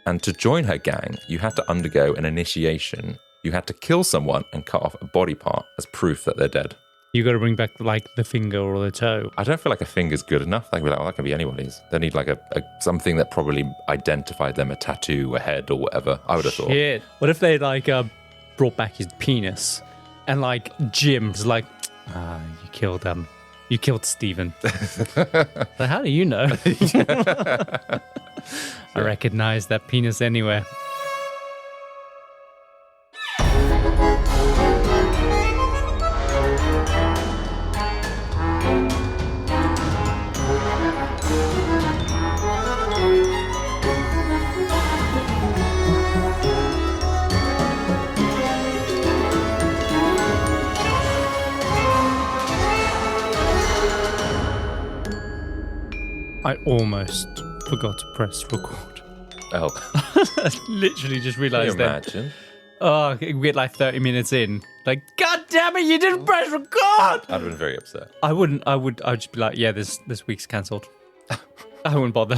And to join her gang, you had to undergo an initiation. You had to kill someone and cut off a body part as proof that they're dead. You got to bring back like the finger or the toe. I don't feel like a finger's good enough. They can be like, that can be anybody's. They need like a something that probably identified them, a tattoo, a head, or whatever. I would have thought. Shit. What if they like brought back his penis and like Jim's like, you killed You killed Stephen. So how do you know? I recognize that penis anywhere. I almost forgot to press record. Oh. I literally just realised that. Can you imagine? Oh, we get like 30 minutes in. Like, God damn it, you didn't press record! I'd have been very upset. I wouldn't. I'd just be like, yeah, this week's cancelled. I wouldn't bother.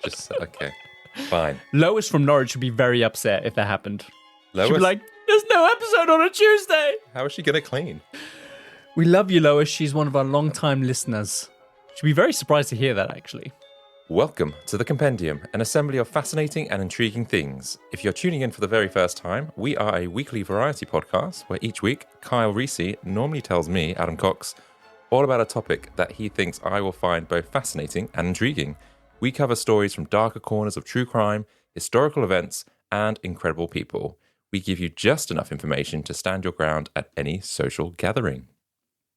Just, okay. Fine. Lois from Norwich would be very upset if that happened. Lois? She'd be like, there's no episode on a Tuesday! How is she going to clean? We love you, Lois. She's one of our long-time listeners. She'd be very surprised to hear that, actually. Welcome to the Compendium, an assembly of fascinating and intriguing things. If you're tuning in for the very first time, we are a weekly variety podcast where each week, Kyle Risi normally tells me, Adam Cox, all about a topic that he thinks I will find both fascinating and intriguing. We cover stories from darker corners of true crime, historical events, and incredible people. We give you just enough information to stand your ground at any social gathering.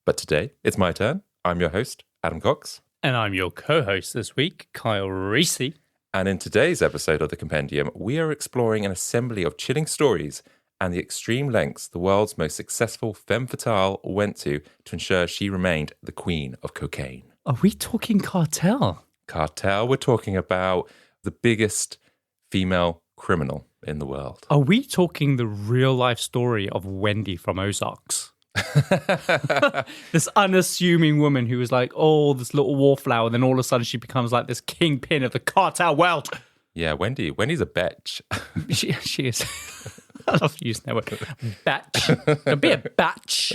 But today, it's my turn. I'm your host, Adam Cox. And I'm your co-host this week, Kyle Risi. And in today's episode of the Compendium, we are exploring an assembly of chilling stories and the extreme lengths the world's most successful femme fatale went to ensure she remained the queen of cocaine. Are we talking cartel? Cartel, we're talking about the biggest female criminal in the world. Are we talking the real-life story of Wendy from Ozarks? This unassuming woman who was like, oh, this little wallflower, then all of a sudden she becomes like this kingpin of the cartel world. Yeah, Wendy's a bitch. She is. I love using that word. Batch. Don't be a batch.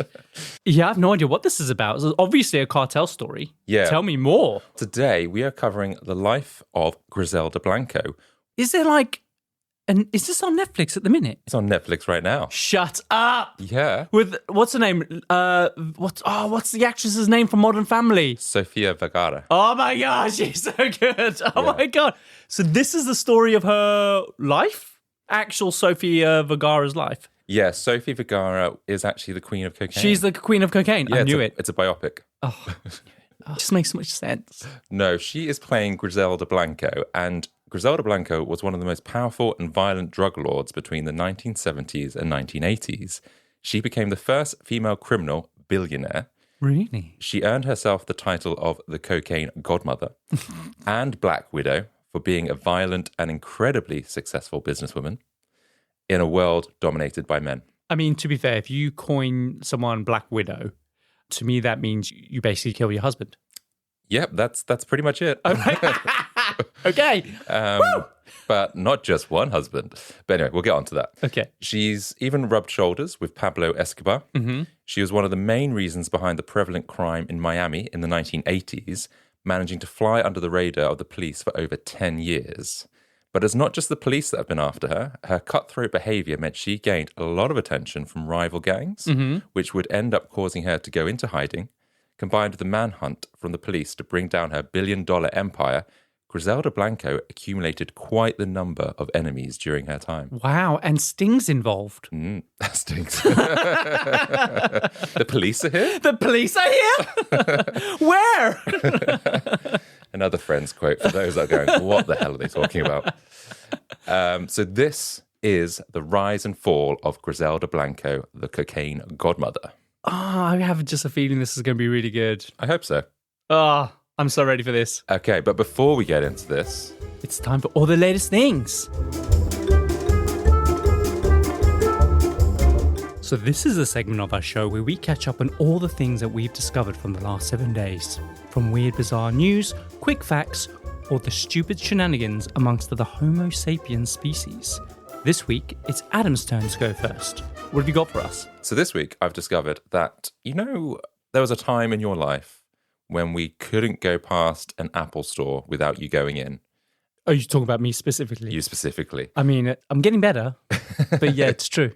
Yeah, I have no idea what this is about. It's obviously a cartel story. Yeah. Tell me more. Today, we are covering the life of Griselda Blanco. Is there like... And is this on Netflix at the minute? It's on Netflix right now. Shut up! Yeah. With, what's her name? What's the actress's name from Modern Family? Sofia Vergara. Oh my God, she's so good. Oh my God. So this is the story of her life? Actual Sofia Vergara's life? Yeah, Sofia Vergara is actually the queen of cocaine. She's the queen of cocaine. Yeah, I knew it. It's a biopic. Oh, it just makes so much sense. No, she is playing Griselda Blanco, and Griselda Blanco was one of the most powerful and violent drug lords between the 1970s and 1980s. She became the first female criminal billionaire. Really? She earned herself the title of the cocaine godmother and Black Widow for being a violent and incredibly successful businesswoman in a world dominated by men. I mean, to be fair, if you coin someone Black Widow, to me that means you basically kill your husband. Yep, that's pretty much it. Okay. But not just one husband. But anyway, we'll get on to that. Okay. She's even rubbed shoulders with Pablo Escobar. Mm-hmm. She was one of the main reasons behind the prevalent crime in Miami in the 1980s, managing to fly under the radar of the police for over 10 years. But it's not just the police that have been after her. Her cutthroat behavior meant she gained a lot of attention from rival gangs, which would end up causing her to go into hiding. Combined with the manhunt from the police to bring down her billion-dollar empire, Griselda Blanco accumulated quite the number of enemies during her time. Wow, and Sting's involved. That stinks. The police are here? The police are here? Where? Another Friends quote for those that are going, what the hell are they talking about? So this is the rise and fall of Griselda Blanco, the cocaine godmother. Oh, I have just a feeling this is going to be really good. I hope so. Oh, I'm so ready for this. Okay, but before we get into this, it's time for all the latest things. So this is a segment of our show where we catch up on all the things that we've discovered from the last 7 days. From weird, bizarre news, quick facts, or the stupid shenanigans amongst the Homo sapiens species? This week, it's Adam's turn to go first. What have you got for us? So this week, I've discovered that, there was a time in your life when we couldn't go past an Apple store without you going in. Oh, you're talking about me specifically? You specifically. I mean, I'm getting better, but yeah, it's true.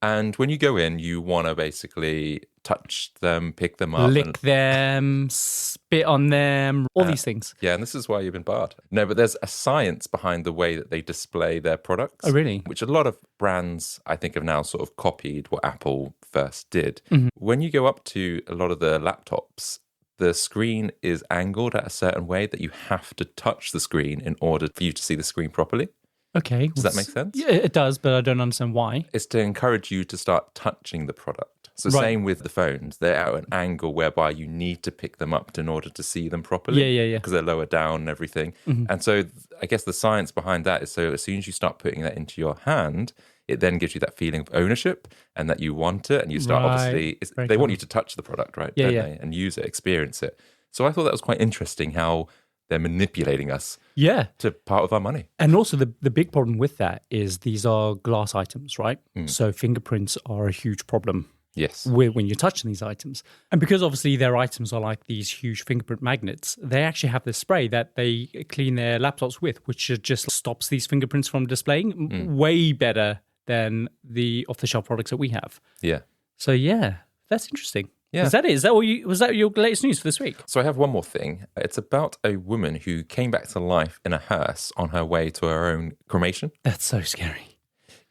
And when you go in, you want to basically touch them, pick them up. Lick them, spit on them, all these things. Yeah, and this is why you've been barred. No, but there's a science behind the way that they display their products. Oh, really? Which a lot of brands, I think, have now sort of copied what Apple first did. When you go up to a lot of the laptops, the screen is angled at a certain way that you have to touch the screen in order for you to see the screen properly. Okay. Does that make sense? Yeah, it does, but I don't understand why. It's to encourage you to start touching the product. So Right. same with the phones. They're at an angle whereby you need to pick them up in order to see them properly. Yeah. Because they're lower down and everything. And so I guess the science behind that is so as soon as you start putting that into your hand, it then gives you that feeling of ownership and that you want it. And you start Right. obviously, they want you to touch the product, right? Yeah, Don't yeah. they? And use it, experience it. So I thought that was quite interesting how they're manipulating us Yeah. to part of our money. And also the big problem with that is these are glass items, right? So fingerprints are a huge problem Yes. when you're touching these items. And because obviously their items are like these huge fingerprint magnets, they actually have this spray that they clean their laptops with, which just stops these fingerprints from displaying way better than the off-the-shelf products that we have. Yeah. So yeah, that's interesting. Yeah. Is that it? Was that your latest news for this week? So I have one more thing. It's about a woman who came back to life in a hearse on her way to her own cremation. That's so scary.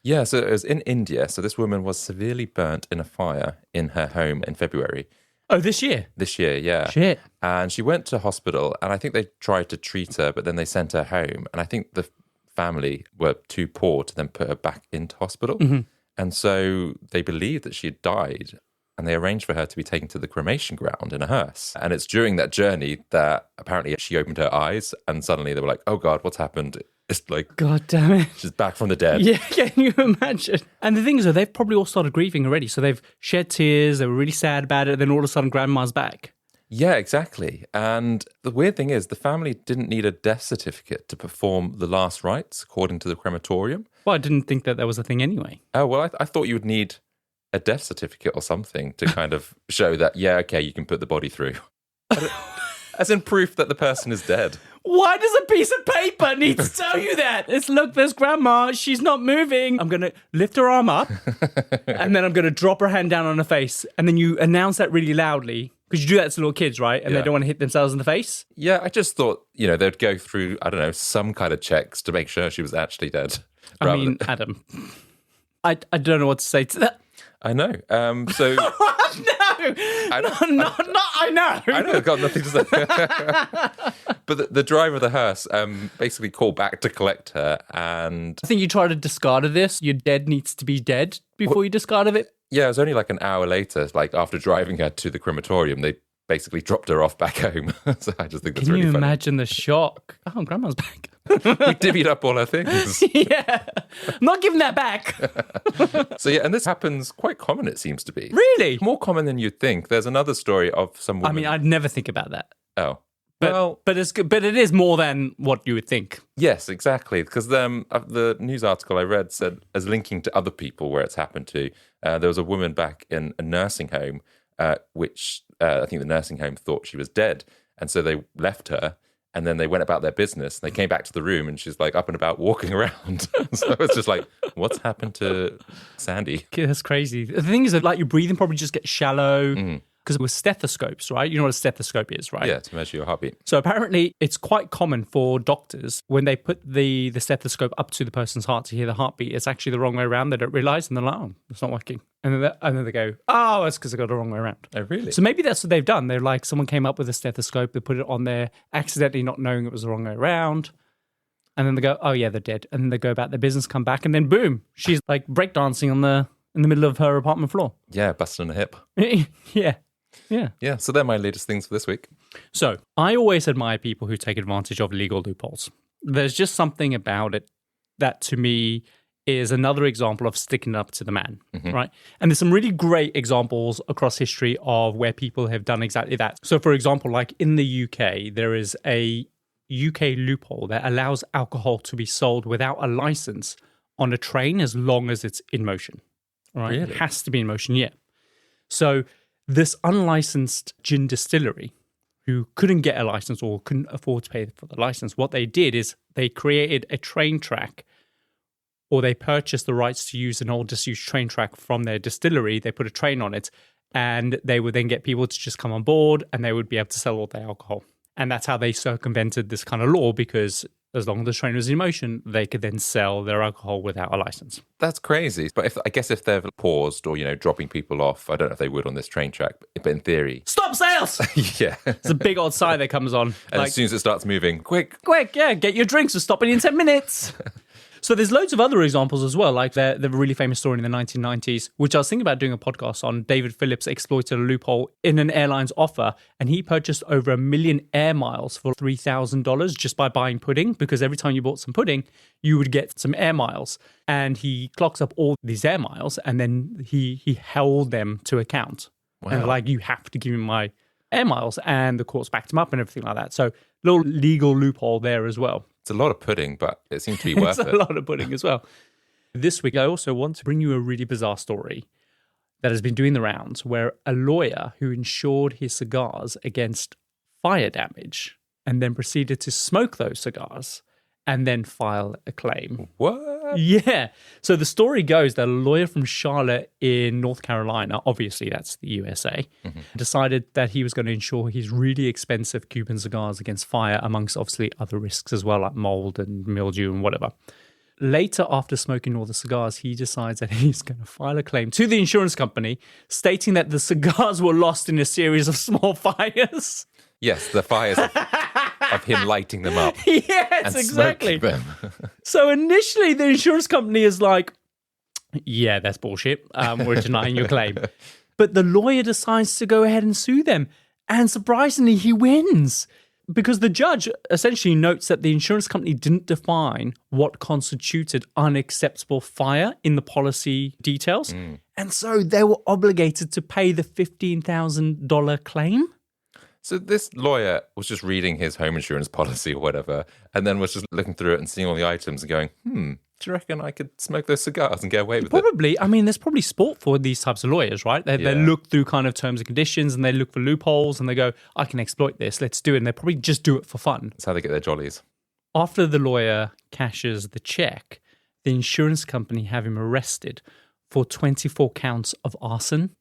Yeah, so it was in India. So this woman was severely burnt in a fire in her home in February Oh, this year? this year. Yeah. Shit. And she went to hospital, and I think they tried to treat her, but then they sent her home. And I think the family were too poor to then put her back into hospital. And so they believed that she had died. And they arranged for her to be taken to the cremation ground in a hearse. And it's during that journey that apparently she opened her eyes and suddenly they were like, oh God, what's happened? It's like, God damn it. she's back from the dead. Yeah, can you imagine? And the thing is, though, they've probably all started grieving already. So they've shed tears, they were really sad about it, then all of a sudden grandma's back. Yeah, exactly. And the weird thing is the family didn't need a death certificate to perform the last rites according to the crematorium. Well, I didn't think that was a thing anyway. Oh, well, I thought you would need a death certificate or something to kind of show that, yeah, okay, you can put the body through. As in proof that the person is dead. Why does a piece of paper need to tell you that? It's, look, there's grandma. She's not moving. I'm going to lift her arm up and then I'm going to drop her hand down on her face. And then you announce that really loudly because you do that to little kids, right? And Yeah. they don't want to hit themselves in the face. Yeah, I just thought, they'd go through, I don't know, some kind of checks to make sure she was actually dead. I mean, Adam, I don't know what to say to that. I know. So No, I know. I know, I've got nothing to say. But the driver of the hearse basically called back to collect her, and I think you try to discard of this. Your dead needs to be dead before you discard of it. yeah, it was only like an hour later, like after driving her to the crematorium, they basically dropped her off back home. So I just think that's Can really you funny. imagine the shock? Oh, grandma's back. We divvied up all her things. Yeah, I'm not giving that back. So yeah, and this happens quite common, it seems to be. Really? More common than you'd think. There's another story of some woman. I mean, I'd never think about that. Oh. But, Well, but it's good. But it is more than what you would think. yes, exactly. Because the news article I read said, as linking to other people where it's happened to, there was a woman back in a nursing home, which I think the nursing home thought she was dead. And so they left her. And then they went about their business. And they came back to the room, and she's like up and about walking around. So it's just like, what's happened to Sandy? That's crazy. The thing is that like your breathing probably just gets shallow. Because with stethoscopes, right? You know what a stethoscope is, right? Yeah, to measure your heartbeat. So apparently it's quite common for doctors when they put the stethoscope up to the person's heart to hear the heartbeat, it's actually the wrong way around. They don't realise and they're like, oh, it's not working. And then they go, oh, it's because I got it the wrong way around. Oh, really? So maybe that's what they've done. They're like, someone came up with a stethoscope, they put it on there, accidentally not knowing it was the wrong way around. And then they go, oh yeah, they're dead. And then they go about their business, come back, and then boom, she's like breakdancing in the middle of her apartment floor. Yeah, busting a hip. Yeah. Yeah. Yeah, so they're my latest things for this week. So I always admire people who take advantage of legal loopholes. There's just something about it that to me is another example of sticking up to the man, right? And there's some really great examples across history of where people have done exactly that. So for example, like in the UK, there is a UK loophole that allows alcohol to be sold without a license on a train as long as it's in motion. Right? Really? It has to be in motion, yeah. So this unlicensed gin distillery who couldn't get a license or couldn't afford to pay for the license, what they did is they created a train track, or they purchased the rights to use an old disused train track from their distillery. They put a train on it, and they would then get people to just come on board, and they would be able to sell all their alcohol. And that's how they circumvented this kind of law, because as long as the train was in motion, they could then sell their alcohol without a license. That's crazy. But I guess if they've paused or, dropping people off, I don't know if they would on this train track, but in theory. Stop sales! Yeah. It's a big odd sign that comes on. And as soon as it starts moving, quick, yeah, get your drinks, we're stopping in 10 minutes. So there's loads of other examples as well, like the really famous story in the 1990s, which I was thinking about doing a podcast on. David Phillips exploited a loophole in an airline's offer, and he purchased over 1 million air miles for $3,000 just by buying pudding, because every time you bought some pudding, you would get some air miles. And he clocks up all these air miles, and then he held them to account. Wow. And like, you have to give me my air miles, and the courts backed him up and everything like that. So little legal loophole there as well. It's a lot of pudding, but it seems to be worth it. It's a lot of pudding as well. This week, I also want to bring you a really bizarre story that has been doing the rounds, where a lawyer who insured his cigars against fire damage and then proceeded to smoke those cigars and then file a claim. What? Yeah. So the story goes that a lawyer from Charlotte in North Carolina, obviously that's the USA, decided that he was going to insure his really expensive Cuban cigars against fire, amongst obviously other risks as well, like mold and mildew and whatever. Later, after smoking all the cigars, he decides that he's going to file a claim to the insurance company, stating that the cigars were lost in a series of small fires. Yes, the fires of him lighting them up. Yes, and exactly. Them. So initially, the insurance company is like, yeah, that's bullshit. We're denying your claim. But the lawyer decides to go ahead and sue them. And surprisingly, he wins. Because the judge essentially notes that the insurance company didn't define what constituted unacceptable fire in the policy details. And so they were obligated to pay the $15,000 claim. So this lawyer was just reading his home insurance policy or whatever, and then was just looking through it and seeing all the items and going, do you reckon I could smoke those cigars and get away with it? Probably. I mean, there's probably sport for these types of lawyers, right? They look through kind of terms and conditions, and they look for loopholes, and they go, I can exploit this, let's do it. And they probably just do it for fun. That's how they get their jollies. After the lawyer cashes the check, the insurance company have him arrested for 24 counts of arson.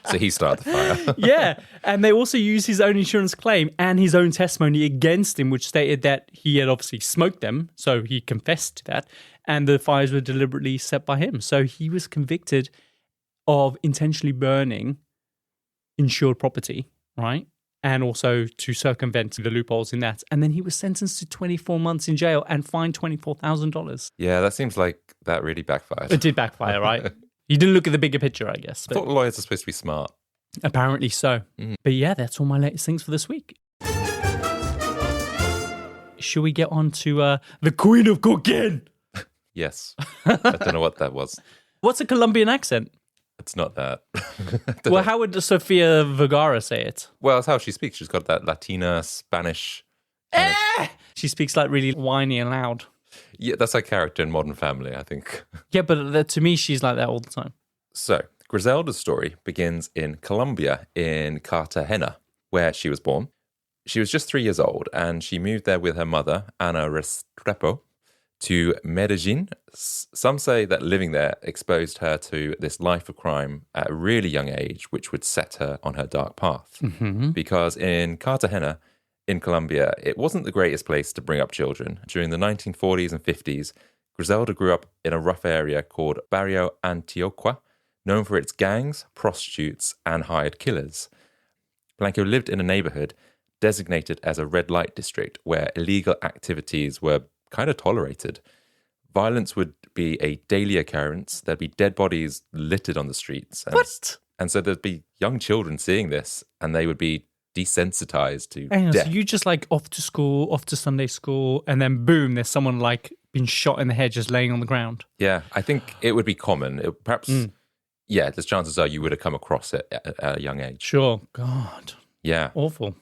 So he started the fire. Yeah. And they also used his own insurance claim and his own testimony against him, which stated that he had obviously smoked them. So he confessed to that. And the fires were deliberately set by him. So he was convicted of intentionally burning insured property, right? And also to circumvent the loopholes in that. And then he was sentenced to 24 months in jail and fined $24,000. Yeah, that seems like that really backfired. It did backfire, right? You didn't look at the bigger picture, I guess. I thought lawyers are supposed to be smart. Apparently so. But yeah, that's all my latest things for this week. Should we get on to the Queen of Cooking? Yes. I don't know what that was. What's a Colombian accent? It's not that. Well, how would Sofia Vergara say it? Well, it's how she speaks. She's got that Latina, Spanish. She speaks like really whiny and loud. Yeah, that's her character in Modern Family, I think. Yeah, but to me, she's like that all the time. So, Griselda's story begins in Colombia, in Cartagena, where she was born. She was just 3 years old, and she moved there with her mother, Ana Restrepo, to Medellin. Some say that living there exposed her to this life of crime at a really young age, which would set her on her dark path. Because in Cartagena, in Colombia, it wasn't the greatest place to bring up children. During the 1940s and 50s, Griselda grew up in a rough area called Barrio Antioquia, known for its gangs, prostitutes, and hired killers. Blanco lived in a neighborhood designated as a red light district where illegal activities were kind of tolerated. Violence would be a daily occurrence. There'd be dead bodies littered on the streets. What? And so there'd be young children seeing this, and they would be desensitized to death. So you just like off to school, off to Sunday school, and then boom, there's someone like being shot in the head just laying on the ground. Yeah, I think it would be common. Perhaps, yeah, there's chances are you would have come across it at a young age. Sure. God. Yeah. Awful.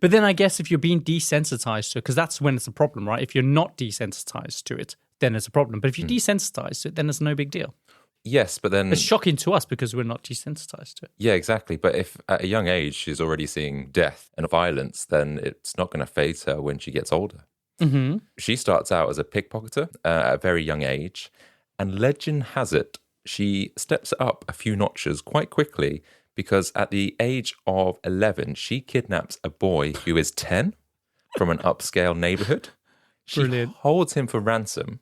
But then I guess if you're being desensitized to it, because that's when it's a problem, right? If you're not desensitized to it, then it's a problem. But if you're desensitized to it, then it's no big deal. Yes, but then... It's shocking to us because we're not desensitized to it. Yeah, exactly. But if at a young age she's already seeing death and violence, then it's not going to faze her when she gets older. Mm-hmm. She starts out as a pickpocketer at a very young age, and legend has it she steps up a few notches quite quickly because at the age of 11, she kidnaps a boy who is 10 from an upscale neighborhood. She Brilliant. holds him for ransom,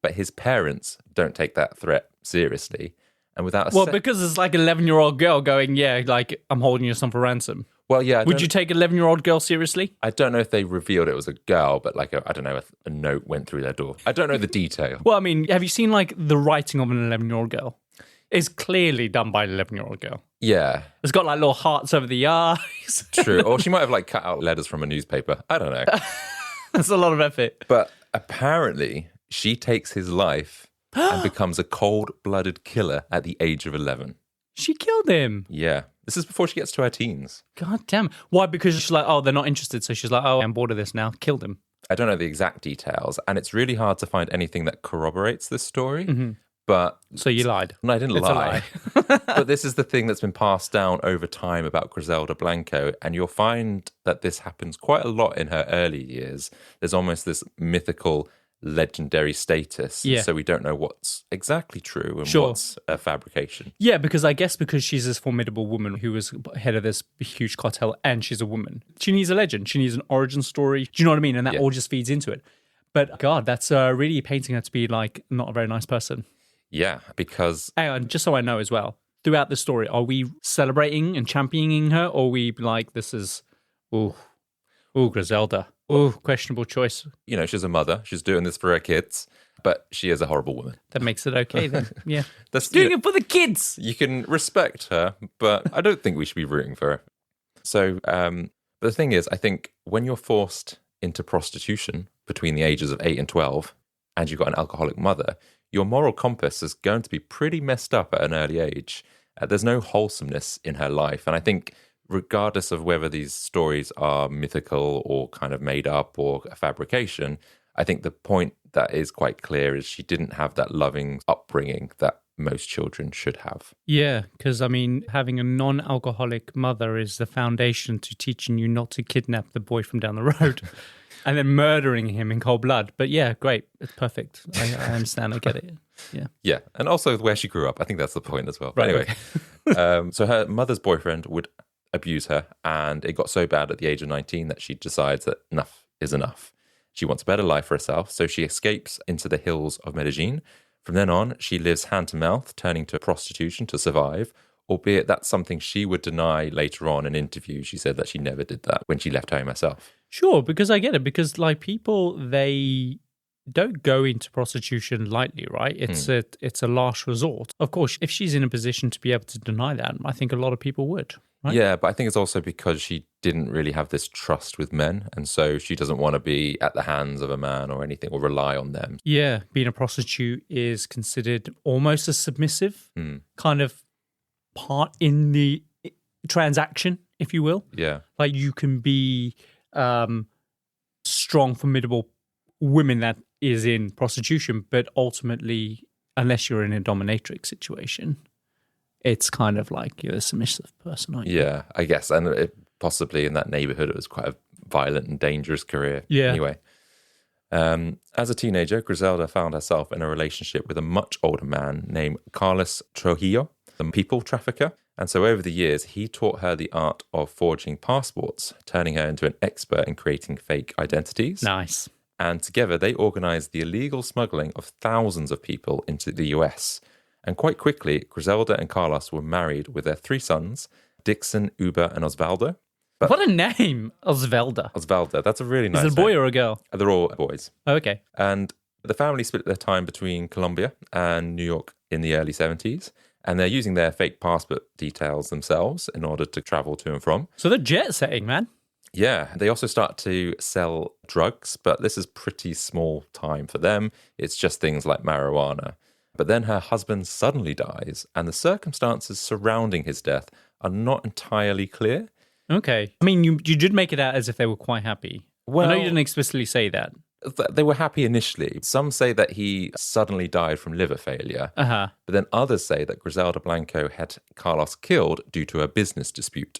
but his parents don't take that threat seriously. And without because it's like an 11-year-old girl going, yeah, like, I'm holding your son for ransom. Well, yeah. Would you take an 11-year-old girl seriously? I don't know if they revealed it was a girl, but like, I don't know, a note went through their door. I don't know the detail. Well, I mean, have you seen like the writing of an 11-year-old girl? It's clearly done by an 11-year-old girl. Yeah. It's got like little hearts over the eyes. True. Or she might have like cut out letters from a newspaper. I don't know. That's a lot of effort. But apparently she takes his life and becomes a cold-blooded killer at the age of 11. She killed him. Yeah. This is before she gets to her teens. God damn. Why? Because she's like, oh, they're not interested. So she's like, oh, I'm bored of this now. Killed him. I don't know the exact details, and it's really hard to find anything that corroborates this story. Mm-hmm. But so you lied. No, I didn't it's lie. But this is the thing that's been passed down over time about Griselda Blanco, and you'll find that this happens quite a lot in her early years. There's almost this mythical, legendary status, so we don't know what's exactly true and what's a fabrication. Yeah, because I guess because she's this formidable woman who was head of this huge cartel and she's a woman, she needs a legend. She needs an origin story. Do you know what I mean? And that all just feeds into it. But God, that's really painting her to be like not a very nice person. Yeah, because... And just so I know as well, throughout the story, are we celebrating and championing her, or are we like, this is, Griselda. Oh, questionable choice. You know, she's a mother. She's doing this for her kids, but she is a horrible woman. That makes it okay then. Yeah. That's doing it for the kids. You can respect her, but I don't think we should be rooting for her. So, but the thing is, I think when you're forced into prostitution between the ages of 8 and 12, and you've got an alcoholic mother, your moral compass is going to be pretty messed up at an early age. There's no wholesomeness in her life. And I think regardless of whether these stories are mythical or kind of made up or a fabrication, I think the point that is quite clear is she didn't have that loving upbringing that most children should have. Yeah, because I mean, having a non-alcoholic mother is the foundation to teaching you not to kidnap the boy from down the road and then murdering him in cold blood. But yeah, great. It's perfect. I understand. I get it. Yeah. Yeah. And also where she grew up. I think that's the point as well. Right, anyway, so her mother's boyfriend would abuse her, and it got so bad at the age of 19 that she decides that enough is enough. She wants a better life for herself, so she escapes into the hills of Medellin. From then on, she lives hand to mouth, turning to prostitution to survive, albeit that's something she would deny later on in interviews. She said that she never did that when she left home herself. Sure, because I get it, because like people, they don't go into prostitution lightly, right? It's a last resort. Of course, if she's in a position to be able to deny that, I think a lot of people would. Right? Yeah, but I think it's also because she didn't really have this trust with men, and so she doesn't want to be at the hands of a man or anything or rely on them. Yeah, being a prostitute is considered almost a submissive kind of part in the transaction, if you will. Yeah. Like you can be strong, formidable women that is in prostitution, but ultimately, unless you're in a dominatrix situation, it's kind of like you're a submissive person, aren't you? Yeah, I guess. And possibly in that neighborhood, it was quite a violent and dangerous career. Yeah. Anyway, as a teenager, Griselda found herself in a relationship with a much older man named Carlos Trujillo, the people trafficker. And so over the years, he taught her the art of forging passports, turning her into an expert in creating fake identities. Nice. And together, they organized the illegal smuggling of thousands of people into the US. And quite quickly, Griselda and Carlos were married with their 3 sons, Dixon, Uber, and Osvaldo. But what a name, Osvaldo. Osvaldo, that's a really nice name. Is it a boy or a girl? They're all boys. Oh, okay. And the family split their time between Colombia and New York in the early 70s. And they're using their fake passport details themselves in order to travel to and from. So they're jet setting, man. Yeah, they also start to sell drugs, but this is pretty small time for them. It's just things like marijuana. But then her husband suddenly dies, and the circumstances surrounding his death are not entirely clear. Okay. I mean, you did make it out as if they were quite happy. Well, I know you didn't explicitly say that. They were happy initially. Some say that he suddenly died from liver failure. Uh-huh. But then others say that Griselda Blanco had Carlos killed due to a business dispute.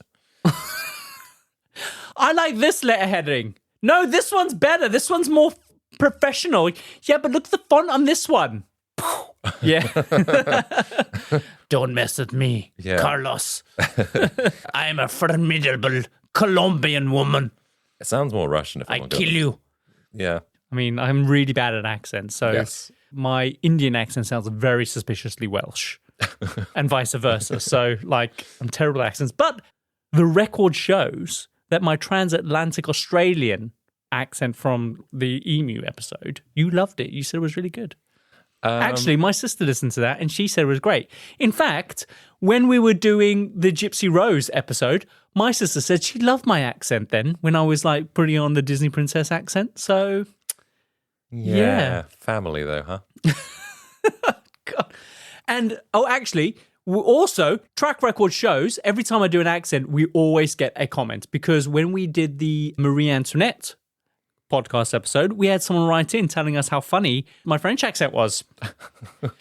I like this letter heading. No, this one's better. This one's more professional. Yeah, but look at the font on this one. Yeah. Don't mess with me, Carlos. I'm a formidable Colombian woman. It sounds more Russian if I kill you. Yeah. I mean, I'm really bad at accents, so my Indian accent sounds very suspiciously Welsh and vice versa. So, like, I'm terrible at accents. But the record shows that my transatlantic Australian accent from the Emu episode, you loved it. You said it was really good. Actually, my sister listened to that and she said it was great. In fact, when we were doing the Gypsy Rose episode, my sister said she loved my accent then when I was like putting on the Disney princess accent. So, yeah. Family though, huh? God. And, actually, also, track record shows, every time I do an accent, we always get a comment because when we did the Marie Antoinette podcast episode, we had someone write in telling us how funny my French accent was.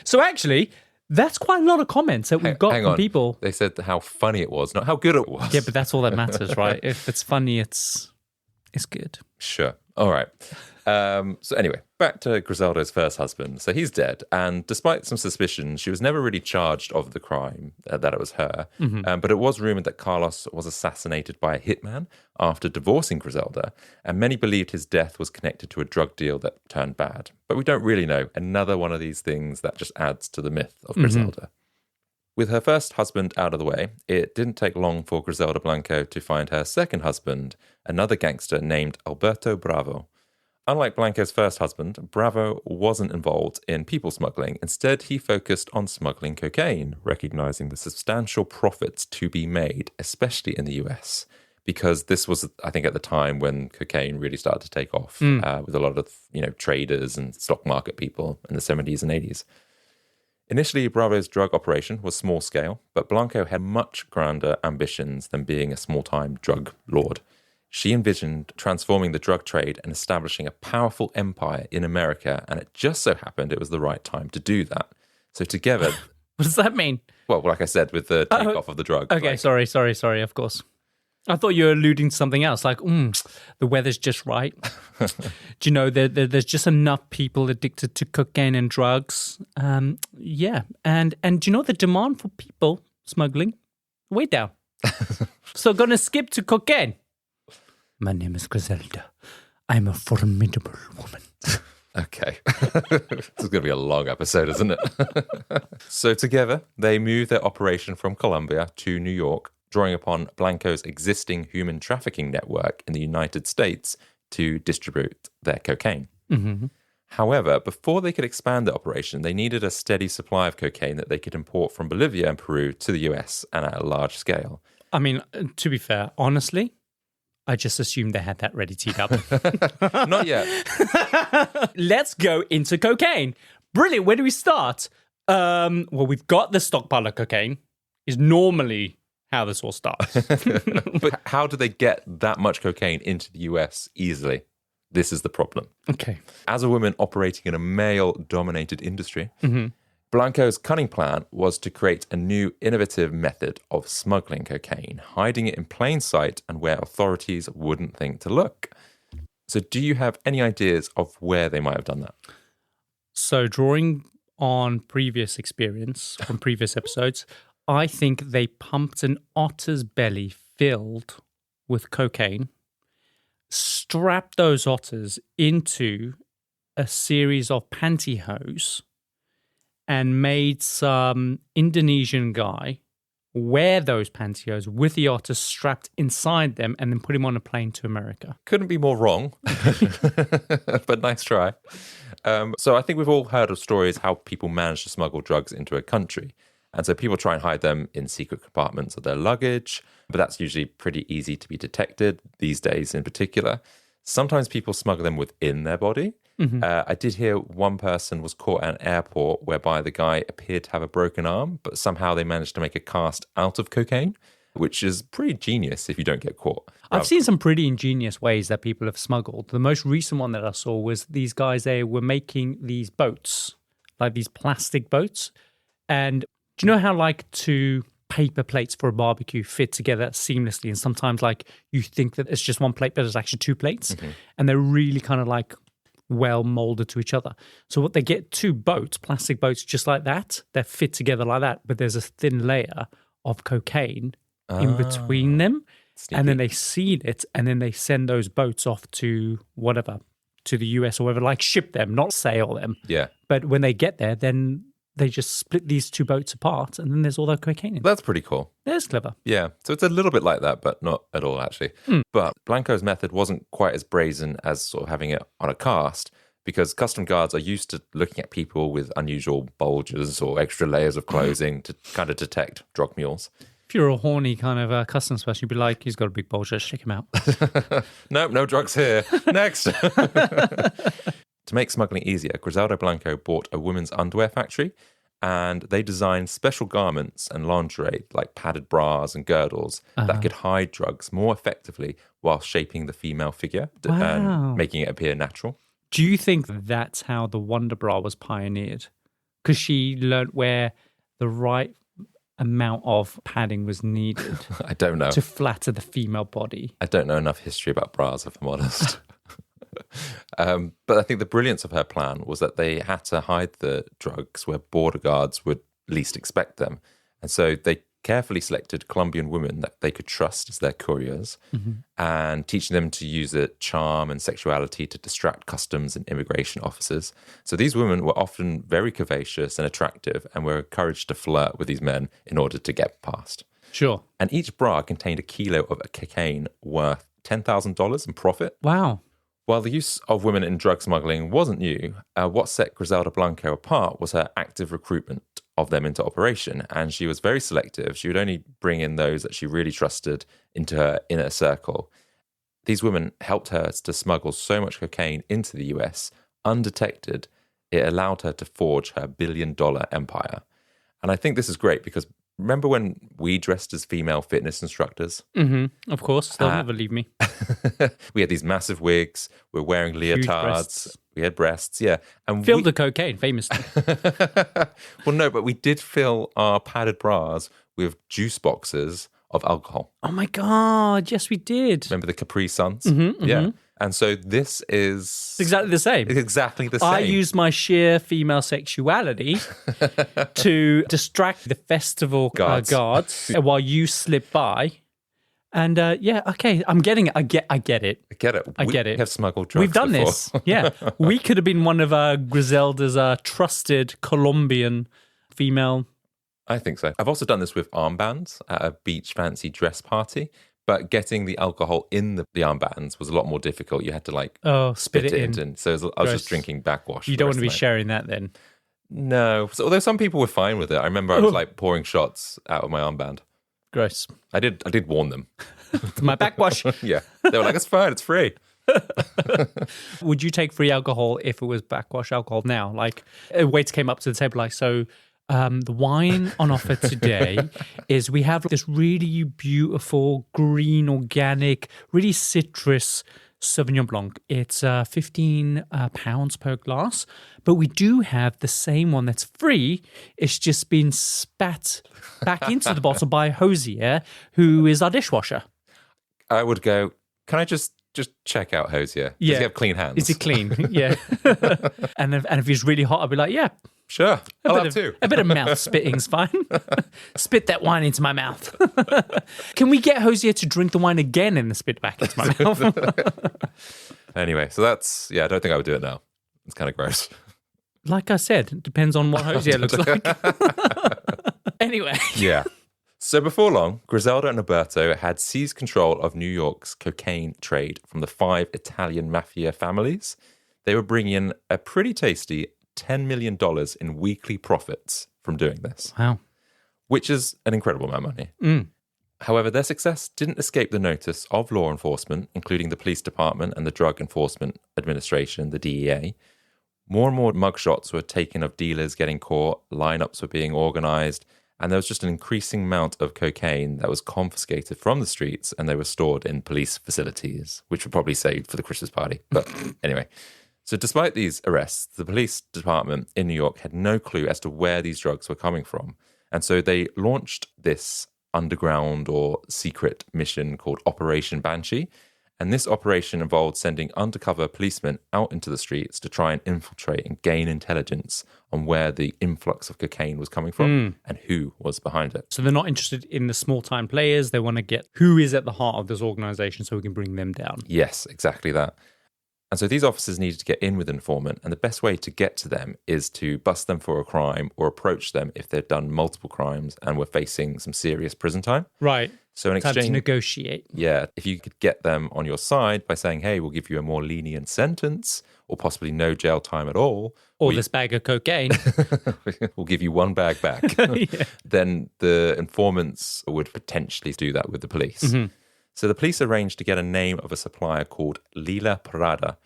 So actually, that's quite a lot of comments that we've got from people. They said how funny it was, not how good it was. Yeah, but that's all that matters, right? If it's funny, it's good. Sure. All right. So anyway, back to Griselda's first husband. So he's dead. And despite some suspicion, she was never really charged of the crime, that it was her. Mm-hmm. But it was rumored that Carlos was assassinated by a hitman after divorcing Griselda. And many believed his death was connected to a drug deal that turned bad. But we don't really know. Another one of these things that just adds to the myth of Griselda. Mm-hmm. With her first husband out of the way, it didn't take long for Griselda Blanco to find her second husband, another gangster named Alberto Bravo. Unlike Blanco's first husband, Bravo wasn't involved in people smuggling. Instead, he focused on smuggling cocaine, recognizing the substantial profits to be made, especially in the US, because this was, I think, at the time when cocaine really started to take off with a lot of, traders and stock market people in the 70s and 80s. Initially, Bravo's drug operation was small scale, but Blanco had much grander ambitions than being a small-time drug lord. She envisioned transforming the drug trade and establishing a powerful empire in America, and it just so happened it was the right time to do that. So together... What does that mean? Well, like I said, with the takeoff of the drug. Okay, sorry, of course. I thought you were alluding to something else, like, the weather's just right. Do you know, there's just enough people addicted to cocaine and drugs. Yeah, and do you know the demand for people smuggling? Way down. So gonna skip to cocaine. My name is Griselda. I'm a formidable woman. Okay. This is going to be a long episode, isn't it? So together, they moved their operation from Colombia to New York, drawing upon Blanco's existing human trafficking network in the United States to distribute their cocaine. Mm-hmm. However, before they could expand the operation, they needed a steady supply of cocaine that they could import from Bolivia and Peru to the US and at a large scale. I mean, to be fair, honestly, I just assumed they had that ready teed up. Not yet. Let's go into cocaine. Brilliant. Where do we start? Well, we've got the stockpile of cocaine is normally how this all starts. But how do they get that much cocaine into the US easily? This is the problem. Okay. As a woman operating in a male-dominated industry, Blanco's cunning plan was to create a new innovative method of smuggling cocaine, hiding it in plain sight and where authorities wouldn't think to look. So do you have any ideas of where they might have done that? So drawing on previous experience from previous episodes, I think they pumped an otter's belly filled with cocaine, strapped those otters into a series of pantyhose, and made some Indonesian guy wear those pantyhose with the otters strapped inside them and then put him on a plane to America. Couldn't be more wrong, but nice try. So I think we've all heard of stories how people manage to smuggle drugs into a country. And so people try and hide them in secret compartments of their luggage, but that's usually pretty easy to be detected these days in particular. Sometimes people smuggle them within their body. Mm-hmm. I did hear one person was caught at an airport whereby the guy appeared to have a broken arm, but somehow they managed to make a cast out of cocaine. which is pretty genius if you don't get caught. I've seen some pretty ingenious ways that people have smuggled. The most recent one that I saw was these guys, they were making these boats, like these plastic boats. And do you know how like two paper plates for a barbecue fit together seamlessly? And sometimes like you think that it's just one plate, but it's actually two plates. Mm-hmm. And they're really kind of like well molded to each other. So what they get, two boats, plastic boats just like that, they're fit together like that, but there's a thin layer of cocaine in between them. Sneaky. And then they seal it, and then they send those boats off to whatever, to the US or whatever, like ship them, not sail them. Yeah. But when they get there, then they just split these two boats apart, and then there's all that cocaine in. That's pretty cool. That's clever. Yeah. So it's a little bit like that, but not at all, actually. But Blanco's method wasn't quite as brazen as sort of having it on a cast, because custom guards are used to looking at people with unusual bulges or extra layers of clothing to kind of detect drug mules. If you're a horny kind of customs person, you'd be like, he's got a big bulge, let's check him out. Nope, no drugs here. Next. To make smuggling easier, Griselda Blanco bought a women's underwear factory, and they designed special garments and lingerie like padded bras and girdles that could hide drugs more effectively while shaping the female figure and making it appear natural. Do you think that's how the Wonder Bra was pioneered? Because she learned where the right amount of padding was needed. I don't know. To flatter the female body. I don't know enough history about bras, if I'm honest. But I think the brilliance of her plan was that they had to hide the drugs where border guards would least expect them. And so they carefully selected Colombian women that they could trust as their couriers and teaching them to use their charm and sexuality to distract customs and immigration officers. So these women were often very curvaceous and attractive and were encouraged to flirt with these men in order to get past. Sure. And each bra contained a kilo of cocaine worth $10,000 in profit. Wow. While the use of women in drug smuggling wasn't new, what set Griselda Blanco apart was her active recruitment of them into operation. And she was very selective. She would only bring in those that she really trusted into her inner circle. These women helped her to smuggle so much cocaine into the US undetected, it allowed her to forge her billion-dollar empire. And I think this is great because remember when we dressed as female fitness instructors? Mm-hmm. Of course. They'll never leave me. We had these massive wigs. We're wearing leotards. We had breasts, yeah. And filled the cocaine, famously. Well, no, but we did fill our padded bras with juice boxes of alcohol. Oh, my God. Yes, we did. Remember the Capri Suns? Mm-hmm, yeah. Mm-hmm. And so this is... It's exactly the same. It's exactly the same. I used my sheer female sexuality to distract the festival guards while you slip by. And yeah, okay, I'm getting it. I get it. I get it. We have smuggled drugs We've done before. this. Yeah. We could have been one of Griselda's trusted Colombian female. I think so. I've also done this with armbands at a beach fancy dress party. But getting the alcohol in the armbands was a lot more difficult. You had to spit it in. And so I was just drinking backwash. You don't want to be sharing that then? No. So, although some people were fine with it. I remember I was pouring shots out of my armband. Gross. I did warn them. My backwash. Yeah. They were like, it's fine, it's free. Would you take free alcohol if it was backwash alcohol now? Like a waiter came up to the table like, so... the wine on offer today is we have this really beautiful, green, organic, really citrus Sauvignon Blanc. It's 15 pounds per glass, but we do have the same one that's free. It's just been spat back into the bottle by Hosier, who is our dishwasher. I would go, can I just check out Hosier? Yeah. Does he have clean hands? Is he clean? Yeah. and if he's really hot, I'd be like, yeah. Sure, I'll have two. A bit of mouth spitting's fine. Spit that wine into my mouth. Can we get Hosier to drink the wine again and then spit back into my mouth? Anyway, so that's, I don't think I would do it now. It's kind of gross. Like I said, it depends on what Hosier looks like. Anyway. Yeah. So before long, Griselda and Alberto had seized control of New York's cocaine trade from the 5 Italian mafia families. They were bringing in a pretty tasty $10 million in weekly profits from doing this. Wow. Which is an incredible amount of money. However, their success didn't escape the notice of law enforcement, including the police department and the Drug Enforcement Administration, the DEA. More and more mugshots were taken of dealers getting caught, lineups were being organized, And there was just an increasing amount of cocaine that was confiscated from the streets and they were stored in police facilities, which were probably saved for the Christmas party. But anyway, so despite these arrests, the police department in New York had no clue as to where these drugs were coming from. And so they launched this underground or secret mission called Operation Banshee. And this operation involved sending undercover policemen out into the streets to try and infiltrate and gain intelligence on where the influx of cocaine was coming from and who was behind it. So they're not interested in the small-time players. They want to get who is at the heart of this organization so we can bring them down. Yes, exactly that. And so these officers needed to get in with an informant, and the best way to get to them is to bust them for a crime or approach them if they've done multiple crimes and were facing some serious prison time. Right. So in Time exchange, to negotiate. yeah, if you could get them on your side by saying, hey, we'll give you a more lenient sentence or possibly no jail time at all. Or this bag of cocaine. We'll give you one bag back. Then the informants would potentially do that with the police. Mm-hmm. So the police arranged to get a name of a supplier called Lila Parada.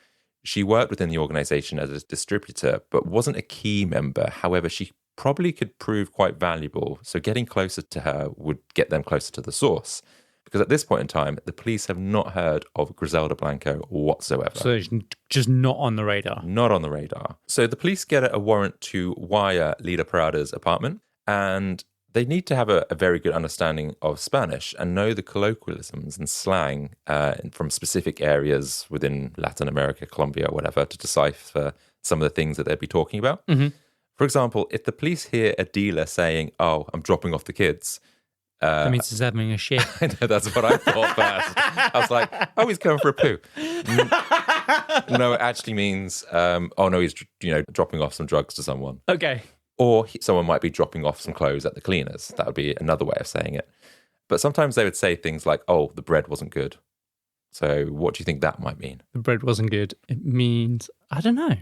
She worked within the organization as a distributor, but wasn't a key member. However, she probably could prove quite valuable. So getting closer to her would get them closer to the source. Because at this point in time, the police have not heard of Griselda Blanco whatsoever. So it's just not on the radar. Not on the radar. So the police get a warrant to wire Lila Parada's apartment, and they need to have a very good understanding of Spanish and know the colloquialisms and slang from specific areas within Latin America, Colombia, whatever, to decipher some of the things that they'd be talking about. Mm-hmm. For example, if the police hear a dealer saying, oh, I'm dropping off the kids. That means he's having a shit. I know, that's what I thought first. I was like, oh, he's going for a poo. No, it actually means, oh no, he's dropping off some drugs to someone. Okay. Or someone might be dropping off some clothes at the cleaners. That would be another way of saying it. But sometimes they would say things like, oh, the bread wasn't good. So what do you think that might mean? The bread wasn't good. It means, I don't know.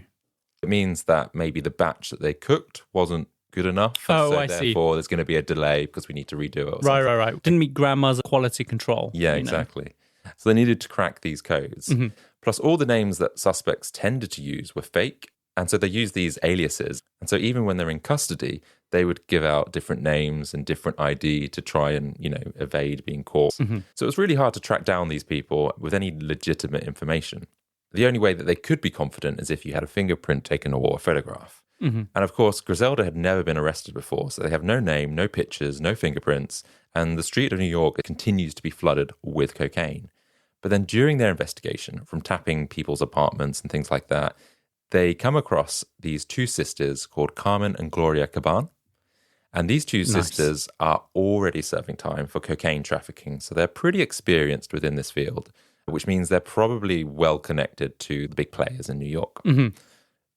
It means that maybe the batch that they cooked wasn't good enough. Oh, so I see. Therefore, there's going to be a delay because we need to redo it. Or Right. Didn't meet grandma's quality control. Yeah, exactly. So they needed to crack these codes. Mm-hmm. Plus, all the names that suspects tended to use were fake. And so they used these aliases. And so even when they're in custody, they would give out different names and different ID to try and, evade being caught. Mm-hmm. So it was really hard to track down these people with any legitimate information. The only way that they could be confident is if you had a fingerprint taken or a photograph. Mm-hmm. And of course, Griselda had never been arrested before. So they have no name, no pictures, no fingerprints. And the street of New York continues to be flooded with cocaine. But then during their investigation, from tapping people's apartments and things like that, they come across these two sisters called Carmen and Gloria Caban. And these two sisters are already serving time for cocaine trafficking. So they're pretty experienced within this field, which means they're probably well connected to the big players in New York. Mm-hmm.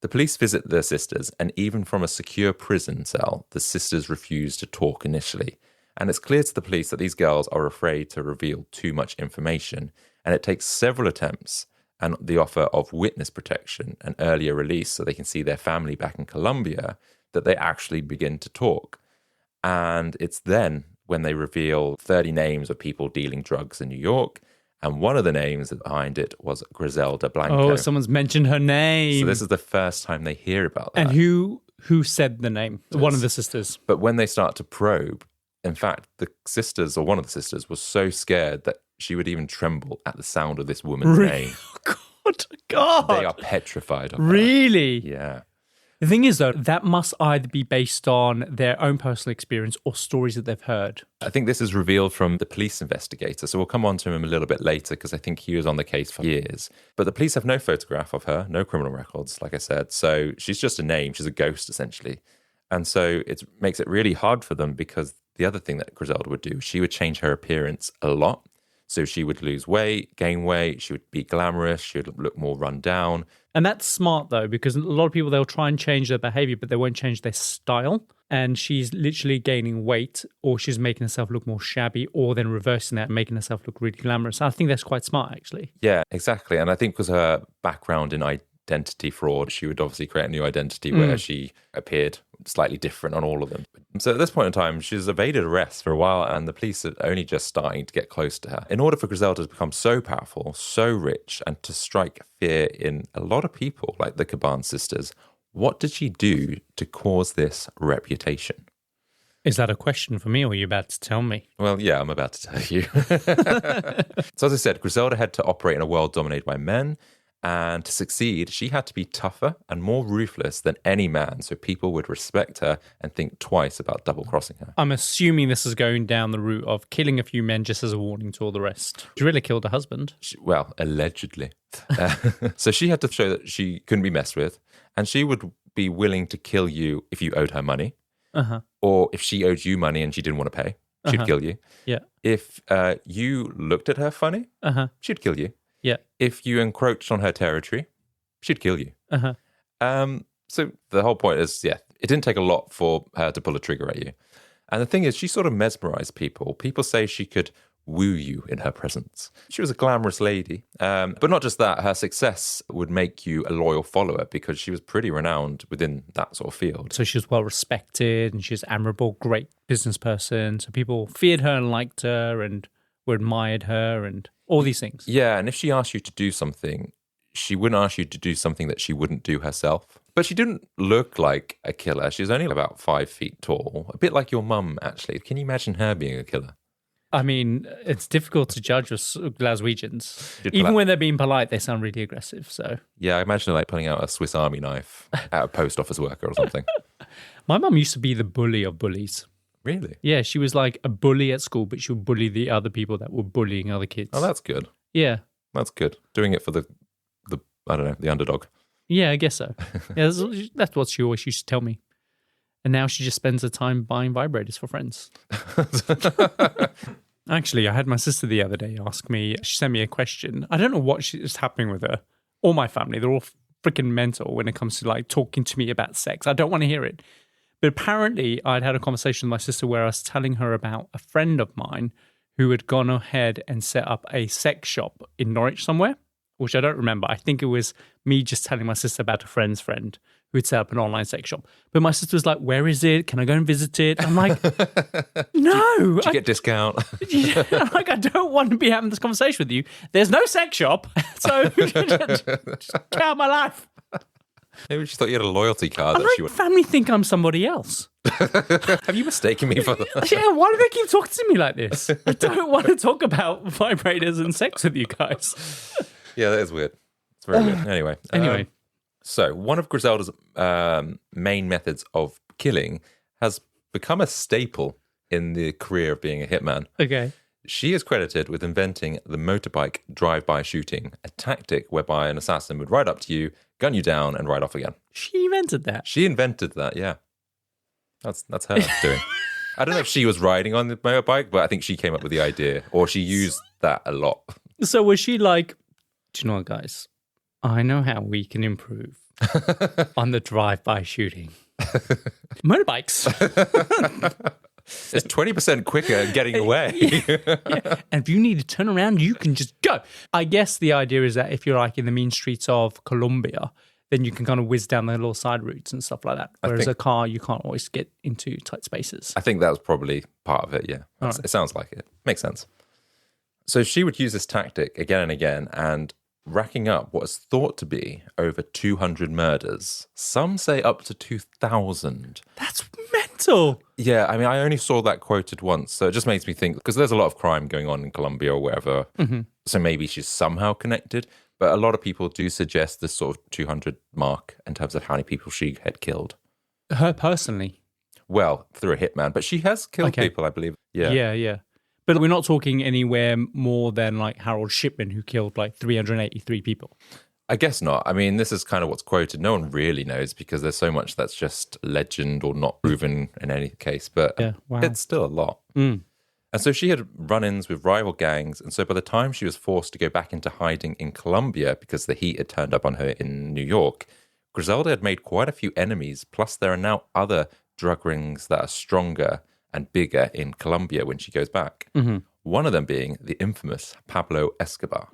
The police visit their sisters, and even from a secure prison cell, the sisters refuse to talk initially. And it's clear to the police that these girls are afraid to reveal too much information. And it takes several attempts and the offer of witness protection and earlier release so they can see their family back in Colombia that they actually begin to talk. And it's then when they reveal 30 names of people dealing drugs in New York. And one of the names behind it was Griselda Blanco. Oh, someone's mentioned her name. So this is the first time they hear about that. And who said the name? One of the sisters. But when they start to probe, in fact, the sisters, or one of the sisters, was so scared that she would even tremble at the sound of this woman's name. God. They are petrified of her. Really? Yeah. The thing is, though, that must either be based on their own personal experience or stories that they've heard. I think this is revealed from the police investigator. So we'll come on to him a little bit later because I think he was on the case for years. But the police have no photograph of her, no criminal records, like I said. So she's just a name. She's a ghost, essentially. And so it makes it really hard for them because the other thing that Griselda would do, she would change her appearance a lot. So she would lose weight, gain weight, she would be glamorous, she would look more run down. And that's smart, though, because a lot of people, they'll try and change their behavior, but they won't change their style. And she's literally gaining weight, or she's making herself look more shabby, or then reversing that and making herself look really glamorous. I think that's quite smart, actually. Yeah, exactly. And I think because her background in identity fraud, she would obviously create a new identity where she appeared slightly different on all of them. So at this point in time, she's evaded arrest for a while and the police are only just starting to get close to her. In order for Griselda to become so powerful, so rich, and to strike fear in a lot of people like the Caban sisters, what did she do to cause this reputation? Is that a question for me, or are you about to tell me? Well, yeah, I'm about to tell you. So as I said, Griselda had to operate in a world dominated by men. And to succeed, she had to be tougher and more ruthless than any man, so people would respect her and think twice about double-crossing her. I'm assuming this is going down the route of killing a few men just as a warning to all the rest. She really killed her husband. Well, allegedly. So she had to show that she couldn't be messed with, and she would be willing to kill you if you owed her money, or if she owed you money and she didn't want to pay, she'd kill you. Yeah. If you looked at her funny, she'd kill you. Yeah. If you encroached on her territory, she'd kill you. So the whole point is, it didn't take a lot for her to pull a trigger at you. And the thing is, she sort of mesmerized people. People say she could woo you in her presence. She was a glamorous lady. But not just that, her success would make you a loyal follower because she was pretty renowned within that sort of field. So she was well respected and she was admirable, great business person. So people feared her and liked her and admired her and all these things. Yeah, and if she asked you to do something, she wouldn't ask you to do something that she wouldn't do herself. But she didn't look like a killer. She was only about 5 feet tall. A bit like your mum, actually. Can you imagine her being a killer? I mean, it's difficult to judge with Glaswegians. Even when they're being polite, they sound really aggressive. So yeah, I imagine her like pulling out a Swiss Army knife at a post office worker or something. My mum used to be the bully of bullies. Really? Yeah, she was like a bully at school, but she would bully the other people that were bullying other kids. Oh, that's good. Yeah. That's good. Doing it for the I don't know, the underdog. Yeah, I guess so. Yeah, that's what she always used to tell me. And now she just spends her time buying vibrators for friends. Actually, I had my sister the other day ask me, she sent me a question. I don't know what is happening with her or my family. They're all freaking mental when it comes to like talking to me about sex. I don't want to hear it. But apparently I'd had a conversation with my sister where I was telling her about a friend of mine who had gone ahead and set up a sex shop in Norwich somewhere, which I don't remember. I think it was me just telling my sister about a friend's friend who had set up an online sex shop. But my sister was like, where is it? Can I go and visit it? I'm like, no. Did you get discount? Yeah, I'm like, I don't want to be having this conversation with you. There's no sex shop. So just get out of my life. Maybe she thought you had a loyalty card. I'm That like, she would. family think I'm somebody else. Have you mistaken me for that? Yeah, why do they keep talking to me like this? I don't want to talk about vibrators and sex with you guys. Yeah, that is weird. It's very weird. Anyway. So one of Griselda's main methods of killing has become a staple in the career of being a hitman. Okay. She is credited with inventing the motorbike drive-by shooting, a tactic whereby an assassin would ride up to you, gun you down, and ride off again. She invented that. She invented that, yeah. That's her doing. I don't know if she was riding on the motorbike, but I think she came up with the idea, or she used that a lot. So was she like, do you know what, guys? I know how we can improve on the drive-by shooting. Motorbikes. It's 20% quicker at getting away. Yeah. And if you need to turn around, you can just go. I guess the idea is that if you're like in the mean streets of Colombia, then you can kind of whiz down the little side routes and stuff like that. Whereas a car, you can't always get into tight spaces. I think that was probably part of it, yeah. Right. It sounds like it. Makes sense. So she would use this tactic again and again, and racking up what is thought to be over 200 murders. Some say up to 2,000. That's mental. Yeah, I mean, I only saw that quoted once, so it just makes me think, because there's a lot of crime going on in Colombia or wherever, so maybe she's somehow connected, but a lot of people do suggest this sort of 200 mark in terms of how many people she had killed. Her personally? Well, through a hitman, but she has killed people, I believe. Yeah. But we're not talking anywhere more than like Harold Shipman, who killed like 383 people. I guess not. I mean, this is kind of what's quoted. No one really knows because there's so much that's just legend or not proven in any case. But it's still a lot. And so she had run-ins with rival gangs. And so by the time she was forced to go back into hiding in Colombia because the heat had turned up on her in New York, Griselda had made quite a few enemies. Plus, there are now other drug rings that are stronger and bigger in Colombia when she goes back. One of them being the infamous Pablo Escobar.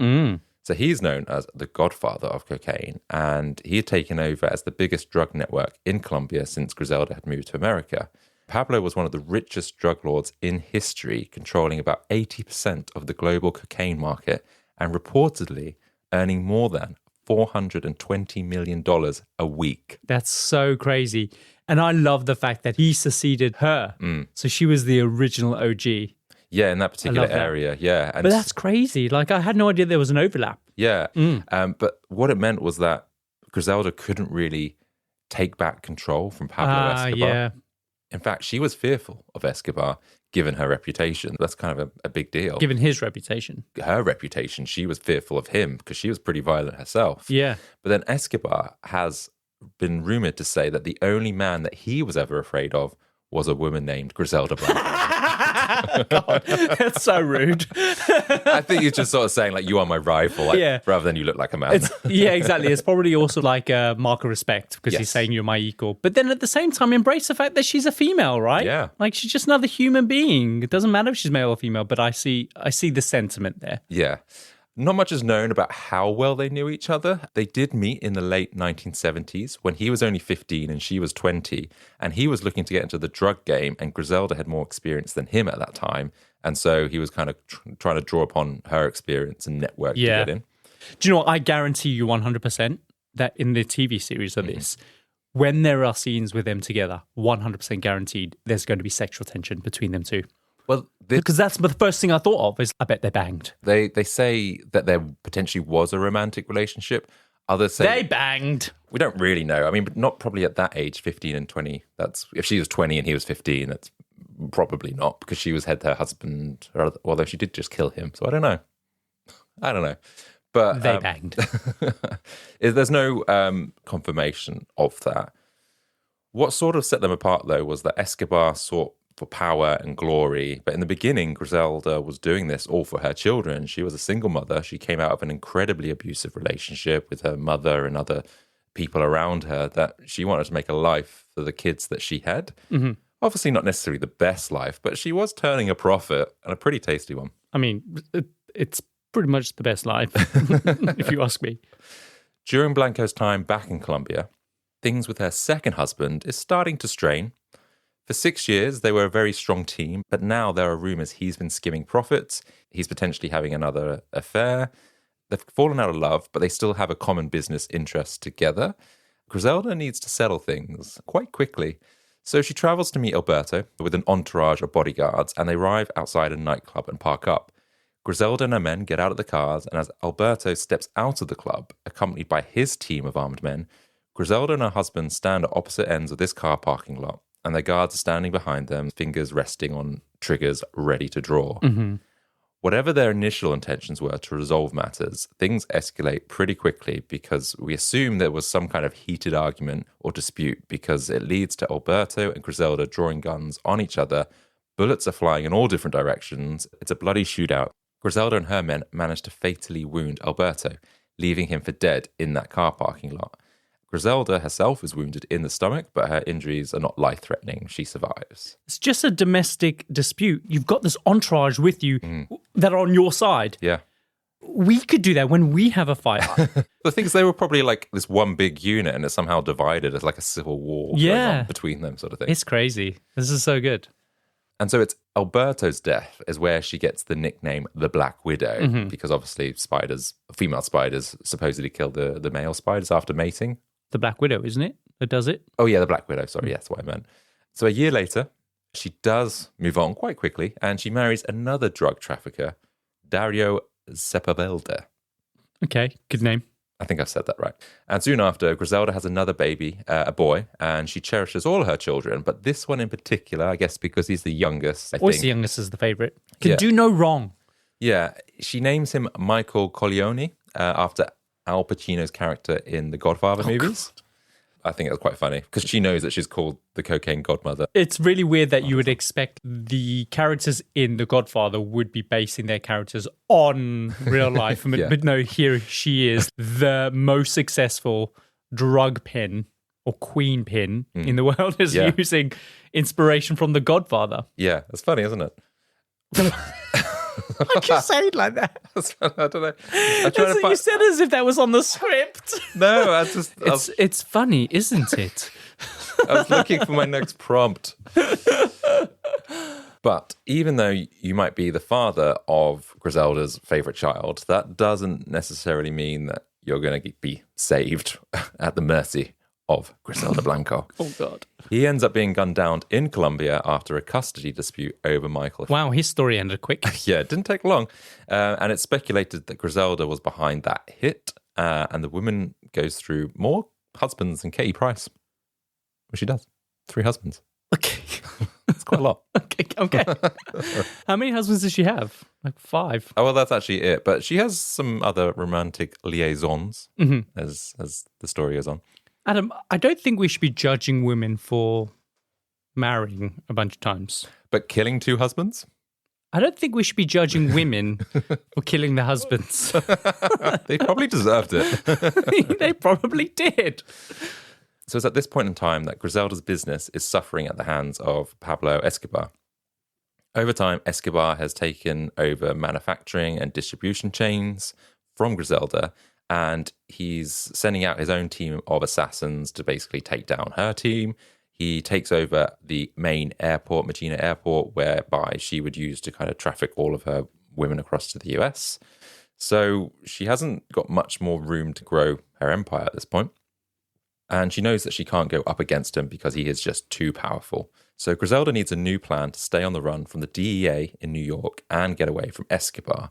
So he's known as the godfather of cocaine, and he had taken over as the biggest drug network in Colombia since Griselda had moved to America. Pablo was one of the richest drug lords in history, controlling about 80% of the global cocaine market and reportedly earning more than $420 million a week. That's so crazy. And I love the fact that he succeeded her. So she was the original OG. Yeah, in that particular that. area, yeah. And But that's crazy. Like, I had no idea there was an overlap. yeah. But what it meant was that Griselda couldn't really take back control from Pablo Escobar. Yeah. In fact, she was fearful of Escobar, given her reputation. That's kind of a big deal. Given his reputation. Her reputation, she was fearful of him because she was pretty violent herself. Yeah. But then Escobar has been rumored to say that the only man that he was ever afraid of was a woman named Griselda Blanco. God, that's so rude. I think he's just sort of saying, like, you are my rival, like, Yeah. rather than you look like a man. Yeah, exactly. It's probably also like a mark of respect because he's Yes. saying you're my equal. But then at the same time, embrace the fact that she's a female, right? Yeah. Like, she's just another human being. It doesn't matter if she's male or female, but I see the sentiment there. Yeah. Not much is known about how well they knew each other. They did meet in the late 1970s when he was only 15 and she was 20. And he was looking to get into the drug game, and Griselda had more experience than him at that time. And so he was kind of trying to draw upon her experience and network to get in. Do you know what? I guarantee you 100% that in the TV series of this, when there are scenes with them together, 100% guaranteed there's going to be sexual tension between them two. Well, Because that's the first thing I thought of is I bet they banged. they say that there potentially was a romantic relationship. Others say They banged. we don't really know. I mean, but not probably at that age, 15 and 20. That's if she was 20 and he was 15, that's probably not, because she was her husband, although she did just kill him. So I don't know. But They banged. there's no confirmation of that. What sort of set them apart, though, was that Escobar sought for power and glory. But in the beginning, Griselda was doing this all for her children. She was a single mother. She came out of an incredibly abusive relationship with her mother and other people around her, that she wanted to make a life for the kids that she had. Mm-hmm. Obviously not necessarily the best life, but she was turning a profit, and a pretty tasty one. I mean, it's pretty much the best life, if you ask me. During Blanco's time back in Colombia, things with her second husband is starting to strain. For 6 years, they were a very strong team, but now there are rumors he's been skimming profits. He's potentially having another affair. They've fallen out of love, but they still have a common business interest together. Griselda needs to settle things quite quickly. So she travels to meet Alberto with an entourage of bodyguards, and they arrive outside a nightclub and park up. Griselda and her men get out of the cars, and as Alberto steps out of the club, accompanied by his team of armed men, Griselda and her husband stand at opposite ends of this car parking lot, and their guards are standing behind them, fingers resting on triggers, ready to draw. Mm-hmm. Whatever their initial intentions were to resolve matters, things escalate pretty quickly because we assume there was some kind of heated argument or dispute, because it leads to Alberto and Griselda drawing guns on each other. Bullets are flying in all different directions. It's a bloody shootout. Griselda and her men manage to fatally wound Alberto, leaving him for dead in that car parking lot. Griselda herself is wounded in the stomach, but her injuries are not life-threatening. She survives. It's just a domestic dispute. You've got this entourage with you that are on your side. Yeah. We could do that when we have a fight. The thing is, they were probably like this one big unit, and it's somehow divided as like a civil war going on between them, sort of thing. It's crazy. This is so good. And so it's Alberto's death is where she gets the nickname the Black Widow, because obviously female spiders supposedly kill the male spiders after mating. The Black Widow, isn't it? That does it? Oh, yeah, the Black Widow. Sorry, that's what I meant. So a year later, she does move on quite quickly, and she marries another drug trafficker, Dario Sepulveda. Okay, good name. I think I've said that right. And soon after, Griselda has another baby, a boy, and she cherishes all her children, but this one in particular, I guess because he's the youngest, Always the youngest is the favourite. Can do no wrong. Yeah, she names him Michael Corleone after Al Pacino's character in the Godfather movies. God. I think it was quite funny because she knows that she's called the cocaine godmother. It's really weird that you would expect the characters in The Godfather would be basing their characters on real life. But no, here she is, the most successful drug pin or queen pin in the world, is using inspiration from The Godfather. Yeah, it's funny, isn't it? Why can you say it like that? I don't know. You said it as if that was on the script. No, It's funny, isn't it? I was looking for my next prompt. But even though you might be the father of Griselda's favourite child, that doesn't necessarily mean that you're going to be saved at the mercy of Griselda Blanco. Oh, God. He ends up being gunned down in Colombia after a custody dispute over Michael. Wow, his story ended quick. Yeah, it didn't take long. And it's speculated that Griselda was behind that hit. And the woman goes through more husbands than Katie Price. Well, she does. 3 husbands. Okay. It's quite a lot. Okay. How many husbands does she have? Like 5. Oh, well, that's actually it. But she has some other romantic liaisons as the story goes on. Adam, I don't think we should be judging women for marrying a bunch of times. But killing 2 husbands? I don't think we should be judging women for killing their husbands. They probably deserved it. They probably did. So it's at this point in time that Griselda's business is suffering at the hands of Pablo Escobar. Over time, Escobar has taken over manufacturing and distribution chains from Griselda, and he's sending out his own team of assassins to basically take down her team. He takes over the main airport, Medellin Airport, whereby she would use to kind of traffic all of her women across to the US. So she hasn't got much more room to grow her empire at this point. And she knows that she can't go up against him because he is just too powerful. So Griselda needs a new plan to stay on the run from the DEA in New York and get away from Escobar.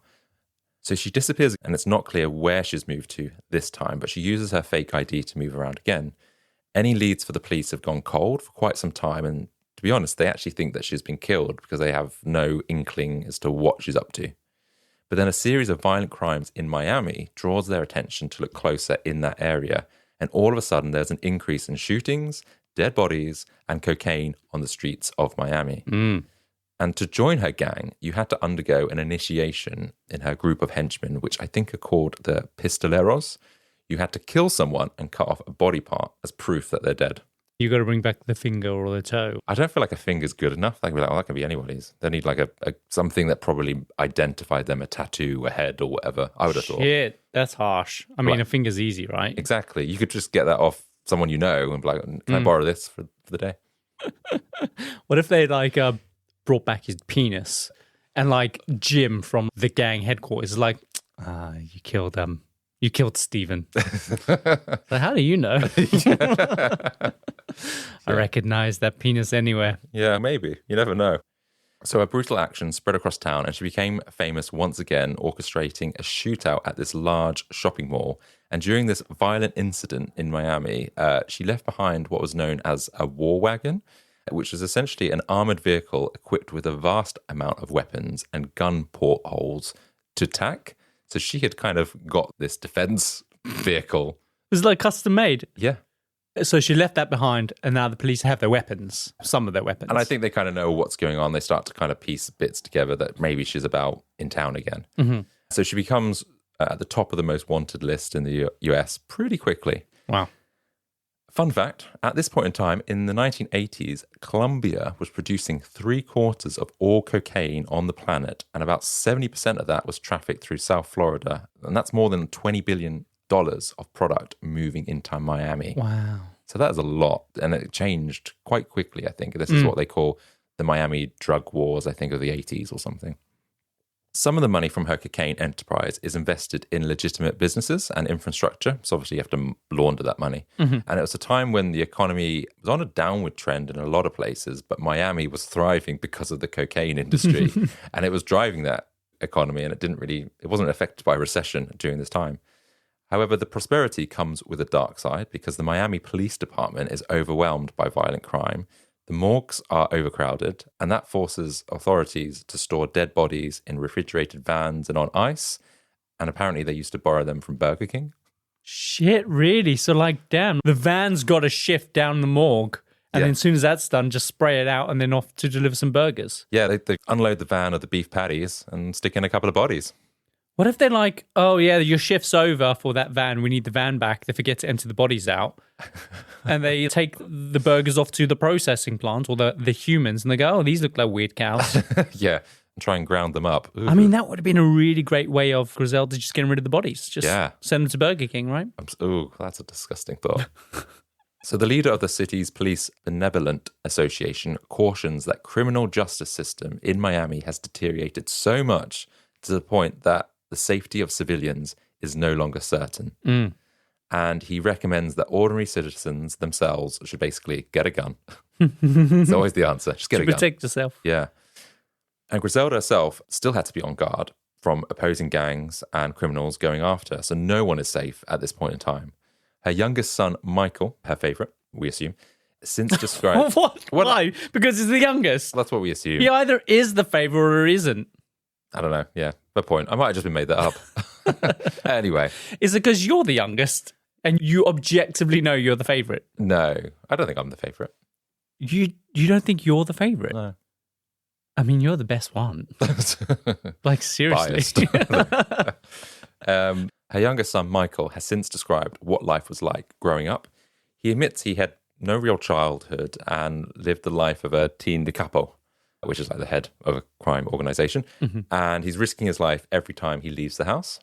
So she disappears, and it's not clear where she's moved to this time, but she uses her fake ID to move around again. Any leads for the police have gone cold for quite some time, and to be honest, they actually think that she's been killed because they have no inkling as to what she's up to. But then a series of violent crimes in Miami draws their attention to look closer in that area, and all of a sudden there's an increase in shootings, dead bodies, and cocaine on the streets of Miami. And to join her gang, you had to undergo an initiation in her group of henchmen, which I think are called the Pistoleros. You had to kill someone and cut off a body part as proof that they're dead. You got to bring back the finger or the toe. I don't feel like a finger's good enough. They can be like, oh, that can be anybody's. They need like a something that probably identified them, a tattoo, a head, or whatever. I would have thought. Shit, that's harsh. I mean, a finger's easy, right? Exactly. You could just get that off someone you know and be like, can I borrow this for the day? What if they brought back his penis and like Jim from the gang headquarters is like, you killed Steven. So how do you know? I recognize that penis anywhere. Yeah, maybe. You never know. So a brutal action spread across town, and she became famous once again, orchestrating a shootout at this large shopping mall. And during this violent incident in Miami, she left behind what was known as a war wagon, which was essentially an armored vehicle equipped with a vast amount of weapons and gun portholes to attack. So she had kind of got this defense vehicle. It was like custom made. Yeah. So she left that behind, and now the police have their weapons, some of their weapons. And I think they kind of know what's going on. They start to kind of piece bits together that maybe she's about in town again. So she becomes at the top of the most wanted list in the US pretty quickly. Wow. Fun fact, at this point in time, in the 1980s, Colombia was producing 3/4 of all cocaine on the planet, and about 70% of that was trafficked through South Florida. And that's more than $20 billion of product moving into Miami. Wow. So that is a lot, and it changed quite quickly, I think. This is what they call the Miami drug wars, I think, of the 80s or something. Some of the money from her cocaine enterprise is invested in legitimate businesses and infrastructure. So obviously you have to launder that money. And it was a time when the economy was on a downward trend in a lot of places, but Miami was thriving because of the cocaine industry. And it was driving that economy, and it wasn't affected by recession during this time. However, the prosperity comes with a dark side because the Miami Police Department is overwhelmed by violent crime. The morgues are overcrowded, and that forces authorities to store dead bodies in refrigerated vans and on ice. And apparently they used to borrow them from Burger King. Shit, really? So like, damn, the van's got to shift down the morgue. And then as soon as that's done, just spray it out and then off to deliver some burgers. Yeah, they unload the van of the beef patties and stick in a couple of bodies. What if they're like, oh yeah, your shift's over for that van, we need the van back. They forget to empty the bodies out. And they take the burgers off to the processing plant or the humans, and they go, oh, these look like weird cows. Yeah, and try and ground them up. Ooh. I mean, that would have been a really great way of Griselda just getting rid of the bodies. Just send them to Burger King, right? Ooh, that's a disgusting thought. So the leader of the city's police benevolent association cautions that criminal justice system in Miami has deteriorated so much to the point that the safety of civilians is no longer certain. And he recommends that ordinary citizens themselves should basically get a gun. It's always the answer. Just get a gun. Protect yourself. Yeah. And Griselda herself still had to be on guard from opposing gangs and criminals going after her. So no one is safe at this point in time. Her youngest son, Michael, her favourite, we assume, since described... What? Why? Because he's the youngest. That's what we assume. He either is the favourite or isn't. I don't know. Yeah, fair point. I might have just been made that up. Anyway. Is it because you're the youngest and you objectively know you're the favourite? No, I don't think I'm the favourite. You don't think you're the favourite? No. I mean, you're the best one. Like, seriously. Her youngest son, Michael, has since described what life was like growing up. He admits he had no real childhood and lived the life of a teen de capo, which is like the head of a crime organization. And he's risking his life every time he leaves the house.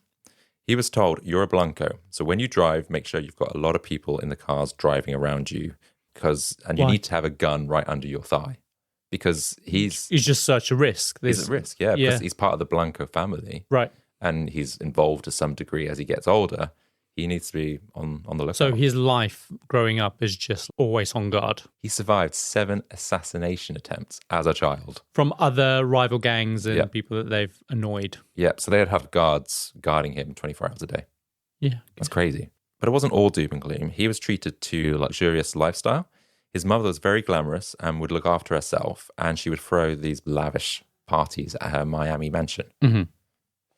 He was told, you're a Blanco. So when you drive, make sure you've got a lot of people in the cars driving around you and you need to have a gun right under your thigh. Because he's just such a risk. He's at risk, yeah, because he's part of the Blanco family. Right. And he's involved to some degree as he gets older. He needs to be on the lookout. So his life growing up is just always on guard. He survived 7 assassination attempts as a child. From other rival gangs and people that they've annoyed. Yeah, so they'd have guards guarding him 24 hours a day. Yeah. That's crazy. But it wasn't all doom and gloom. He was treated to a luxurious lifestyle. His mother was very glamorous and would look after herself, and she would throw these lavish parties at her Miami mansion.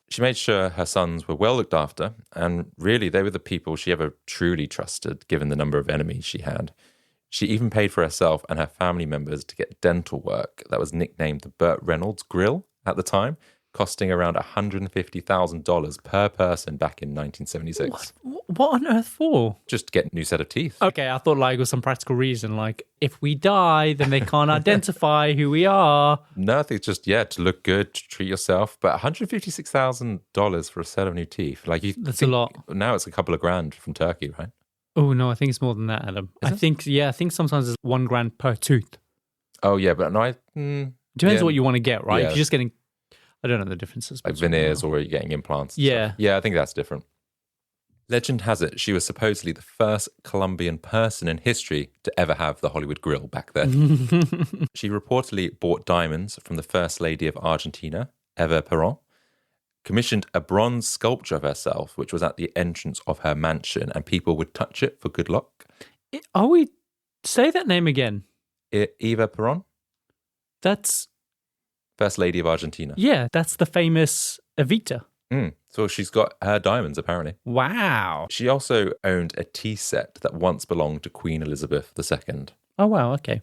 She made sure her sons were well looked after, and really they were the people she ever truly trusted, given the number of enemies she had. She even paid for herself and her family members to get dental work that was nicknamed the Burt Reynolds Grill at the time, costing around $150,000 per person back in 1976. What on earth for? Just to get a new set of teeth. Okay, I thought like it was some practical reason, like if we die, then they can't identify who we are. No, I think it's just, to look good, to treat yourself. But $156,000 for a set of new teeth. That's a lot. Now it's a couple of grand from Turkey, right? Oh, no, I think it's more than that, Adam. I think sometimes it's $1,000 per tooth. Oh, yeah, but no, depends what you want to get, right? If you're just getting... I don't know the differences. Like veneers or you're getting implants. Yeah. Yeah, I think that's different. Legend has it she was supposedly the first Colombian person in history to ever have the Hollywood grill back then. She reportedly bought diamonds from the First Lady of Argentina, Eva Perón, commissioned a bronze sculpture of herself, which was at the entrance of her mansion, and people would touch it for good luck. Say that name again. Eva Perón? That's... First Lady of Argentina. Yeah, that's the famous Evita. So she's got her diamonds, apparently. Wow. She also owned a tea set that once belonged to Queen Elizabeth II. Oh, wow, okay.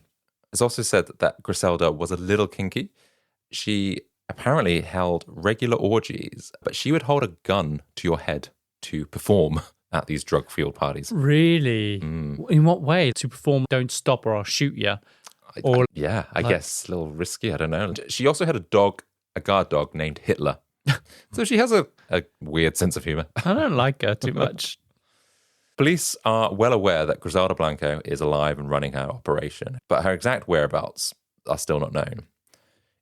It's also said that Griselda was a little kinky. She apparently held regular orgies, but she would hold a gun to your head to perform at these drug-fueled parties. Really? In what way? To perform Don't Stop or I'll Shoot You? I guess a little risky. I don't know. She also had a guard dog named Hitler. So she has a weird sense of humor. I don't like her too much. Police are well aware that Griselda Blanco is alive and running her operation, but her exact whereabouts are still not known.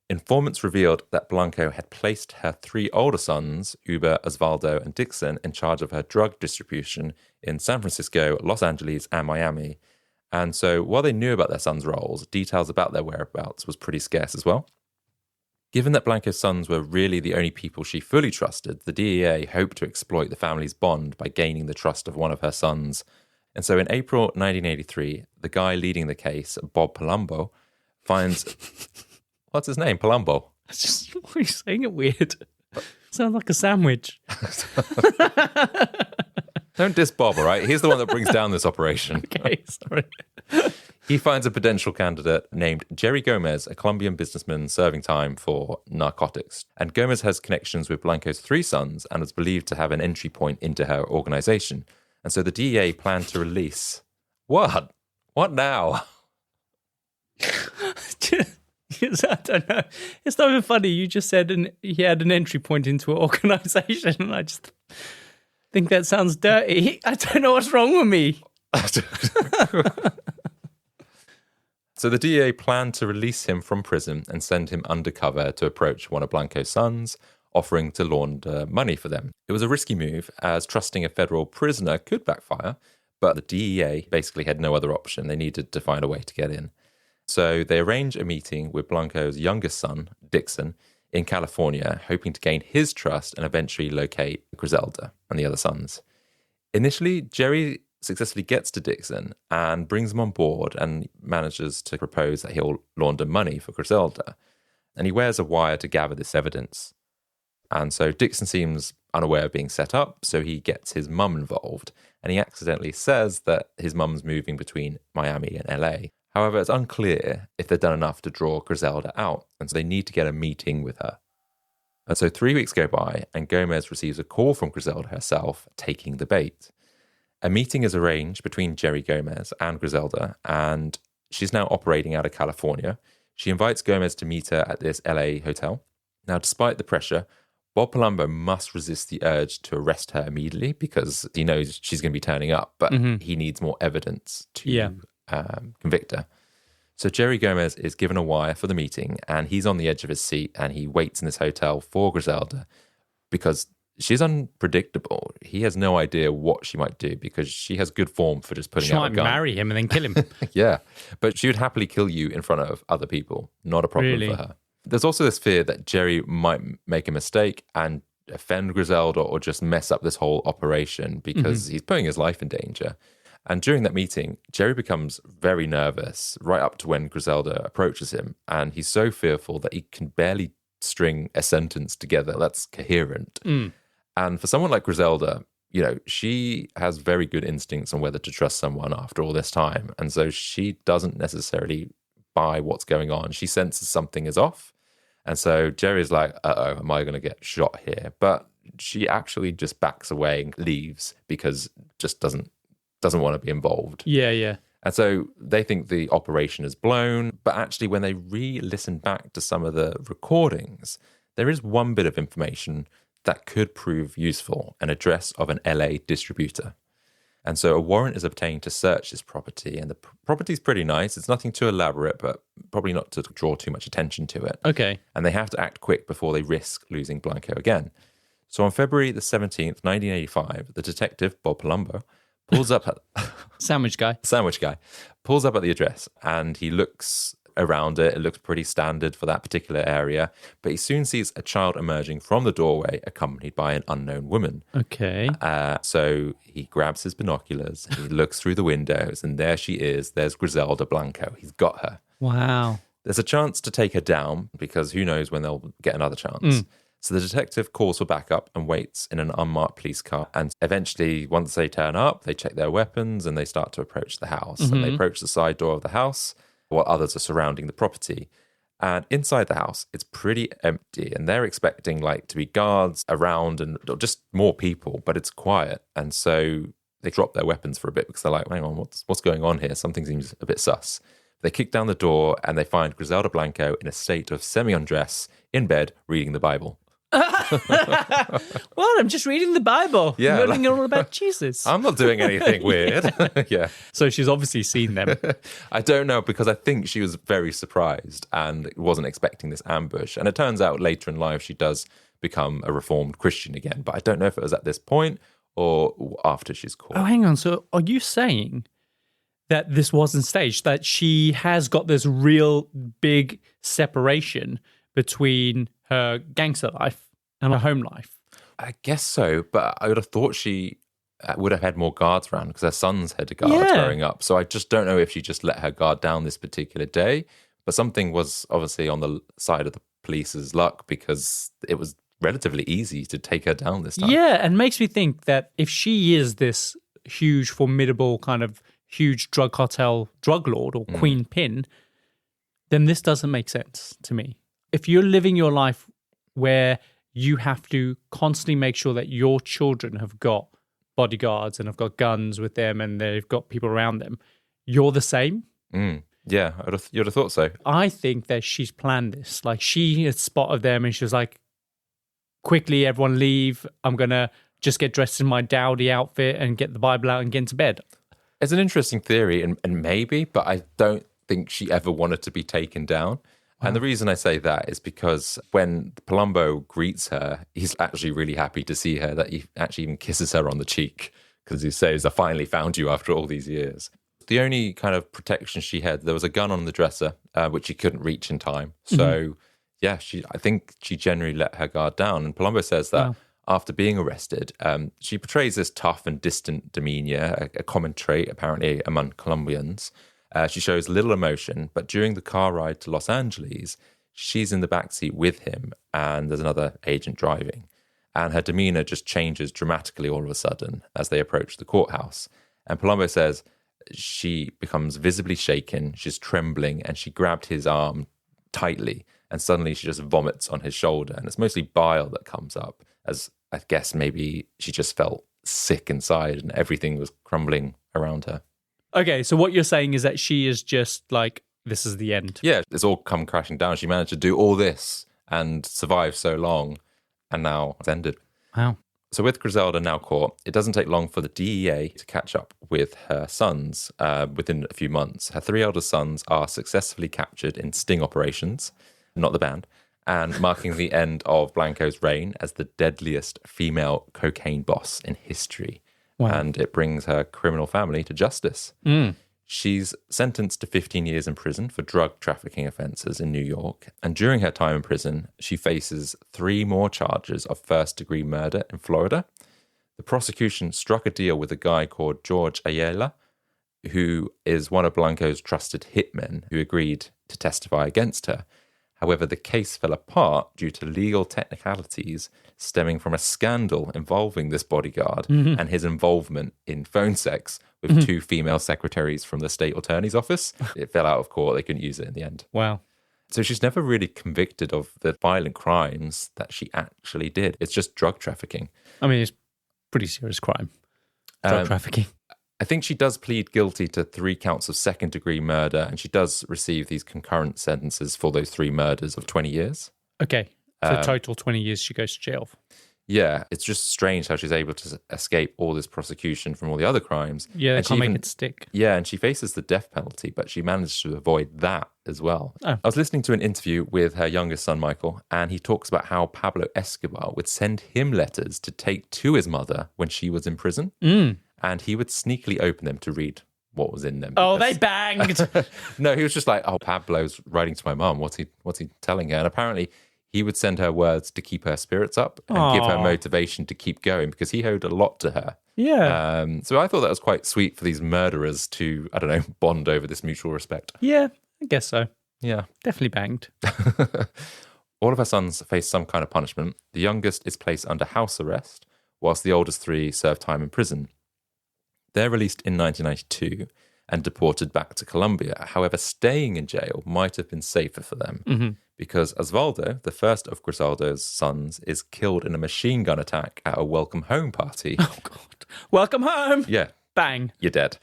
Informants revealed that Blanco had placed her 3 older sons, Uber, Osvaldo, and Dixon, in charge of her drug distribution in San Francisco, Los Angeles, and Miami. And so while they knew about their sons' roles, details about their whereabouts was pretty scarce as well. Given that Blanco's sons were really the only people she fully trusted, the DEA hoped to exploit the family's bond by gaining the trust of one of her sons. And so in April 1983, the guy leading the case, Bob Palumbo, finds... What's his name? Palumbo? Why are you saying it weird? Sounds like a sandwich. Don't diss Bob, all right? He's the one that brings down this operation. Okay, sorry. He finds a potential candidate named Jerry Gomez, a Colombian businessman serving time for narcotics. And Gomez has connections with Blanco's 3 sons and is believed to have an entry point into her organization. And so the DEA planned to release... What? What now? I don't know. It's not even funny. You just said he had an entry point into an organization, and I just think that sounds dirty. I don't know what's wrong with me. So the DEA planned to release him from prison and send him undercover to approach one of Blanco's sons, offering to launder money for them. It was a risky move, as trusting a federal prisoner could backfire, but the DEA basically had no other option. They needed to find a way to get in. So they arranged a meeting with Blanco's youngest son, Dixon, in California, hoping to gain his trust and eventually locate Griselda and the other sons. Initially, Jerry successfully gets to Dixon and brings him on board and manages to propose that he'll launder money for Griselda. And he wears a wire to gather this evidence. And so Dixon seems unaware of being set up, so he gets his mum involved. And he accidentally says that his mum's moving between Miami and LA. However, it's unclear if they've done enough to draw Griselda out, and so they need to get a meeting with her. And so 3 weeks go by, and Gomez receives a call from Griselda herself, taking the bait. A meeting is arranged between Jerry Gomez and Griselda, and she's now operating out of California. She invites Gomez to meet her at this LA hotel. Now, despite the pressure, Bob Palumbo must resist the urge to arrest her immediately because he knows she's going to be turning up, but he needs more evidence to convict her. So Jerry Gomez is given a wire for the meeting, and he's on the edge of his seat, and he waits in this hotel for Griselda because she's unpredictable. He has no idea what she might do because she has good form for just putting out a gun. She might marry him and then kill him. Yeah, but she would happily kill you in front of other people. Not a problem for her. There's also this fear that Jerry might make a mistake and offend Griselda or just mess up this whole operation because he's putting his life in danger. And during that meeting, Jerry becomes very nervous right up to when Griselda approaches him. And he's so fearful that he can barely string a sentence together that's coherent. And for someone like Griselda, you know, she has very good instincts on whether to trust someone after all this time. And so she doesn't necessarily buy what's going on. She senses something is off. And so Jerry's like, uh-oh, am I going to get shot here? But she actually just backs away and leaves because just doesn't want to be involved. Yeah. And so they think the operation is blown. But actually, when they re-listen back to some of the recordings, there is one bit of information that could prove useful, an address of an LA distributor. And so a warrant is obtained to search this property. And the property is pretty nice. It's nothing too elaborate, but probably not to draw too much attention to it. Okay. And they have to act quick before they risk losing Blanco again. So on February the 17th, 1985, the detective, Bob Palumbo, pulls up at... Sandwich guy, pulls up at the address and he looks around it. It looks pretty standard for that particular area. But he soon sees a child emerging from the doorway accompanied by an unknown woman. Okay. So he grabs his binoculars, he looks through the windows, and there she is. There's Griselda Blanco. He's got her. Wow. There's a chance to take her down because who knows when they'll get another chance. So the detective calls for backup and waits in an unmarked police car. And eventually, once they turn up, they check their weapons and they start to approach the house. And they approach the side door of the house while others are surrounding the property. And inside the house, it's pretty empty. And they're expecting like to be guards around and or just more people, but it's quiet. And so they drop their weapons for a bit because they're like, hang on, what's going on here? Something seems a bit sus. They kick down the door and they find Griselda Blanco in a state of semi-undress in bed reading the Bible. Well, I'm just reading the Bible. Yeah, learning all about Jesus. I'm not doing anything weird. Yeah. So she's obviously seen them. I don't know because I think she was very surprised and wasn't expecting this ambush. And it turns out later in life she does become a reformed Christian again. But I don't know if it was at this point or after she's caught. Oh, hang on. So are you saying that this wasn't staged, that she has got this real big separation between her gangster life and her home life? I guess so, but I would have thought she would have had more guards around because her sons had guards growing up. So I just don't know if she just let her guard down this particular day. But something was obviously on the side of the police's luck because it was relatively easy to take her down this time. Yeah, and makes me think that if she is this huge, formidable kind of huge drug cartel drug lord or queen pin, then this doesn't make sense to me. If you're living your life where you have to constantly make sure that your children have got bodyguards and have got guns with them and they've got people around them, you're the same. Yeah, you'd have thought so. I think that she's planned this. Like she had spotted them and she was like, quickly, everyone leave. I'm going to just get dressed in my dowdy outfit and get the Bible out and get into bed. It's an interesting theory and maybe, but I don't think she ever wanted to be taken down. And the reason I say that is because when Palumbo greets her, he's actually really happy to see her, that he actually even kisses her on the cheek because he says, I finally found you after all these years. The only kind of protection she had, there was a gun on the dresser, which she couldn't reach in time. So, I think she generally let her guard down. And Palumbo says that after being arrested, she portrays this tough and distant demeanor, a common trait apparently among Colombians. She shows little emotion, but during the car ride to Los Angeles, she's in the backseat with him and there's another agent driving. And her demeanor just changes dramatically all of a sudden as they approach the courthouse. And Palumbo says she becomes visibly shaken, she's trembling, and she grabbed his arm tightly. And suddenly she just vomits on his shoulder. And it's mostly bile that comes up, as I guess maybe she just felt sick inside and everything was crumbling around her. Okay, so what you're saying is that she is just like, this is the end. Yeah, it's all come crashing down. She managed to do all this and survive so long, and now it's ended. Wow. So with Griselda now caught, it doesn't take long for the DEA to catch up with her sons within a few months. Her 3 eldest sons are successfully captured in sting operations, not the band, and marking the end of Blanco's reign as the deadliest female cocaine boss in history. Wow. And it brings her criminal family to justice. She's sentenced to 15 years in prison for drug trafficking offences in New York. And during her time in prison, she faces 3 more charges of first-degree murder in Florida. The prosecution struck a deal with a guy called George Ayala, who is one of Blanco's trusted hitmen, who agreed to testify against her. However, the case fell apart due to legal technicalities stemming from a scandal involving this bodyguard and his involvement in phone sex with 2 female secretaries from the state attorney's office. It fell out of court. They couldn't use it in the end. Wow. So she's never really convicted of the violent crimes that she actually did. It's just drug trafficking. I mean, it's pretty serious crime. Drug trafficking. I think she does plead guilty to 3 counts of second-degree murder, and she does receive these concurrent sentences for those 3 murders of 20 years. Okay, so total 20 years she goes to jail. Yeah, it's just strange how she's able to escape all this prosecution from all the other crimes. Yeah, they can't make it stick. Yeah, and she faces the death penalty, but she managed to avoid that as well. I was listening to an interview with her youngest son, Michael, and he talks about how Pablo Escobar would send him letters to take to his mother when she was in prison. And he would sneakily open them to read what was in them. Oh, they banged. No, he was just like, oh, Pablo's writing to my mum. What's he telling her? And apparently he would send her words to keep her spirits up and give her motivation to keep going because he owed a lot to her. Yeah. So I thought that was quite sweet for these murderers to, I don't know, bond over this mutual respect. Yeah, I guess so. Yeah. Definitely banged. All of her sons face some kind of punishment. The youngest is placed under house arrest, whilst the oldest 3 serve time in prison. They're released in 1992 and deported back to Colombia. However, staying in jail might have been safer for them because Osvaldo, the first of Griselda's sons, is killed in a machine gun attack at a welcome home party. Oh, God. Welcome home. Yeah. Bang. You're dead.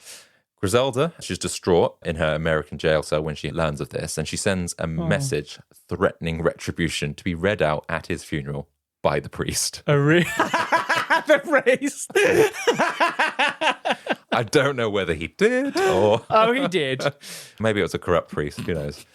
Griselda, she's distraught in her American jail cell when she learns of this, and she sends a message threatening retribution to be read out at his funeral by the priest. The priest. I don't know whether he did or... Oh, he did. Maybe it was a corrupt priest. Who knows?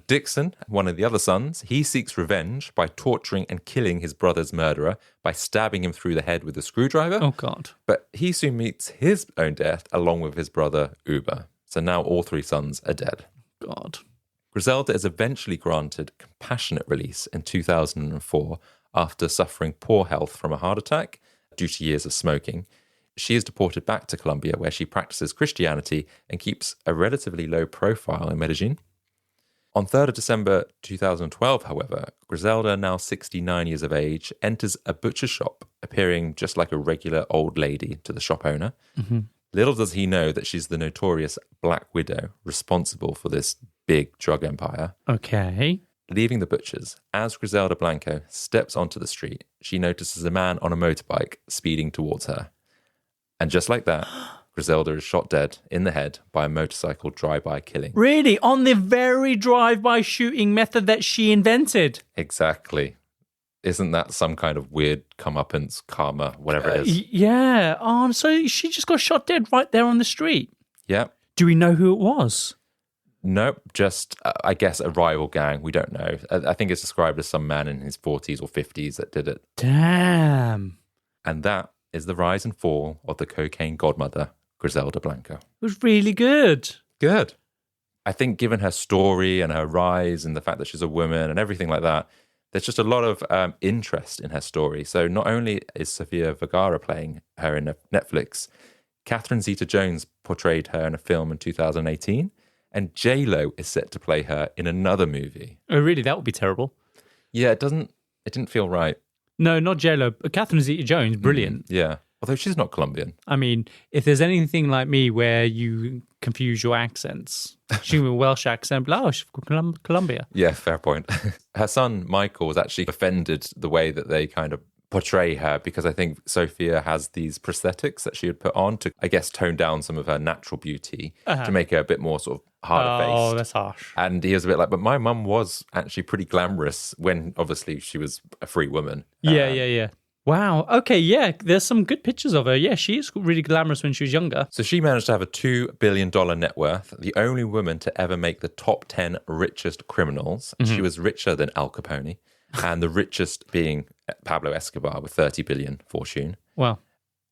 Dixon, one of the other sons, he seeks revenge by torturing and killing his brother's murderer by stabbing him through the head with a screwdriver. Oh, God. But he soon meets his own death along with his brother, Uber. So now all 3 sons are dead. God. Griselda is eventually granted compassionate release in 2004 after suffering poor health from a heart attack due to years of smoking. She is deported back to Colombia, where she practices Christianity and keeps a relatively low profile in Medellin. On 3rd of December 2012, however, Griselda, now 69 years of age, enters a butcher shop, appearing just like a regular old lady to the shop owner. Little does he know that she's the notorious Black Widow, responsible for this big drug empire. Okay. Leaving the butcher's, as Griselda Blanco steps onto the street, she notices a man on a motorbike speeding towards her. And just like that, Griselda is shot dead in the head by a motorcycle drive-by killing. Really? On the very drive-by shooting method that she invented? Exactly. Isn't that some kind of weird comeuppance, karma, whatever it is? Yeah. So she just got shot dead right there on the street. Yeah. Do we know who it was? Nope, just, I guess, a rival gang. We don't know. I think it's described as some man in his 40s or 50s that did it. Damn. And that is the rise and fall of the cocaine godmother, Griselda Blanco. It was really good. Good. I think given her story and her rise and the fact that she's a woman and everything like that, there's just a lot of interest in her story. So not only is Sofia Vergara playing her in Netflix, Catherine Zeta-Jones portrayed her in a film in 2018, and J-Lo is set to play her in another movie. Oh, really? That would be terrible. Yeah, it didn't feel right. No, not J-Lo. Catherine Zeta-Jones, brilliant. Yeah, although she's not Colombian. I mean, if there's anything like me where you confuse your accents, she with a Welsh accent, but, oh, she's from Colombia. Yeah, fair point. Her son, Michael, was actually offended the way that they kind of portray her, because I think Sophia has these prosthetics that she would put on to, I guess, tone down some of her natural beauty to make her a bit more sort of harder faced. Oh, that's harsh. And he was a bit like, but my mum was actually pretty glamorous when obviously she was a free woman. Yeah. Wow. Okay, yeah. There's some good pictures of her. Yeah, she is really glamorous when she was younger. So she managed to have a $2 billion net worth, the only woman to ever make the top 10 richest criminals. She was richer than Al Capone, and the richest being Pablo Escobar with 30 billion fortune. Wow.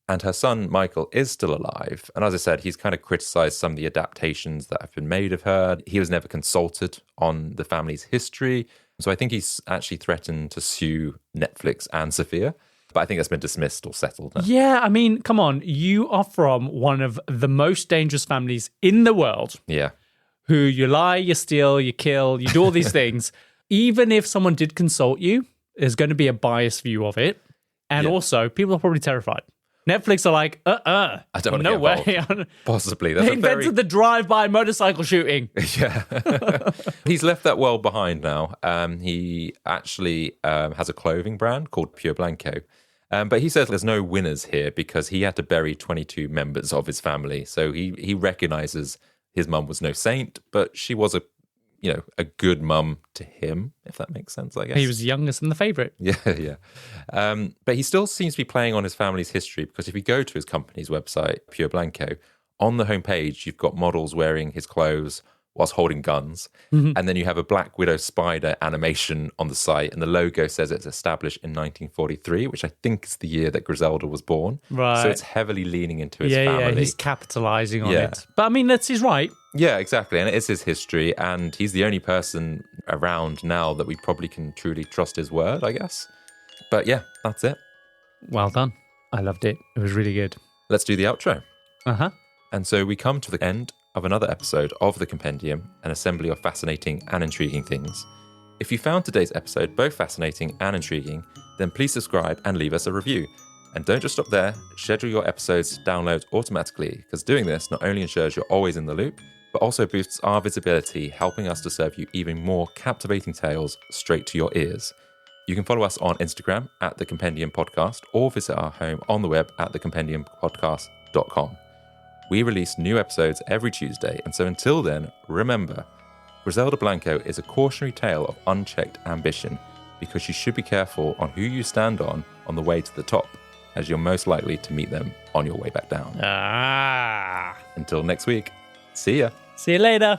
And her son, Michael, is still alive. And as I said, he's kind of criticized some of the adaptations that have been made of her. He was never consulted on the family's history. So I think he's actually threatened to sue Netflix and Sophia. But I think that's been dismissed or settled now. Yeah, I mean, come on. You are from one of the most dangerous families in the world. Yeah. Who you lie, you steal, you kill, you do all these things. Even if someone did consult you, there's going to be a biased view of it. And also, people are probably terrified. Netflix are like, I don't want to no way. Possibly. They invented the drive-by motorcycle shooting. Yeah. He's left that world behind now. He actually has a clothing brand called Pure Blanco. But he says there's no winners here because he had to bury 22 members of his family. So he recognizes his mum was no saint, but she was a good mum to him, if that makes sense, I guess. He was the youngest and the favourite. Yeah. But he still seems to be playing on his family's history, because if you go to his company's website, Pure Blanco, on the homepage, you've got models wearing his clothes whilst holding guns. And then you have a Black Widow spider animation on the site, and the logo says it's established in 1943, which I think is the year that Griselda was born. Right. So it's heavily leaning into his family. Yeah, he's capitalising on it. But I mean, that's his right. Yeah, exactly. And it is his history, and he's the only person around now that we probably can truly trust his word, I guess. But yeah, that's it. Well done. I loved it. It was really good. Let's do the outro. Uh-huh. And so we come to the end of another episode of The Compendium, an assembly of fascinating and intriguing things. If you found today's episode both fascinating and intriguing, then please subscribe and leave us a review. And don't just stop there, schedule your episodes to download automatically, because doing this not only ensures you're always in the loop, but also boosts our visibility, helping us to serve you even more captivating tales straight to your ears. You can follow us on Instagram at The Compendium Podcast, or visit our home on the web at thecompendiumpodcast.com. We release new episodes every Tuesday, and so until then, remember, Griselda Blanco is a cautionary tale of unchecked ambition, because you should be careful on who you stand on the way to the top, as you're most likely to meet them on your way back down. Ah. Until next week, see ya. See you later.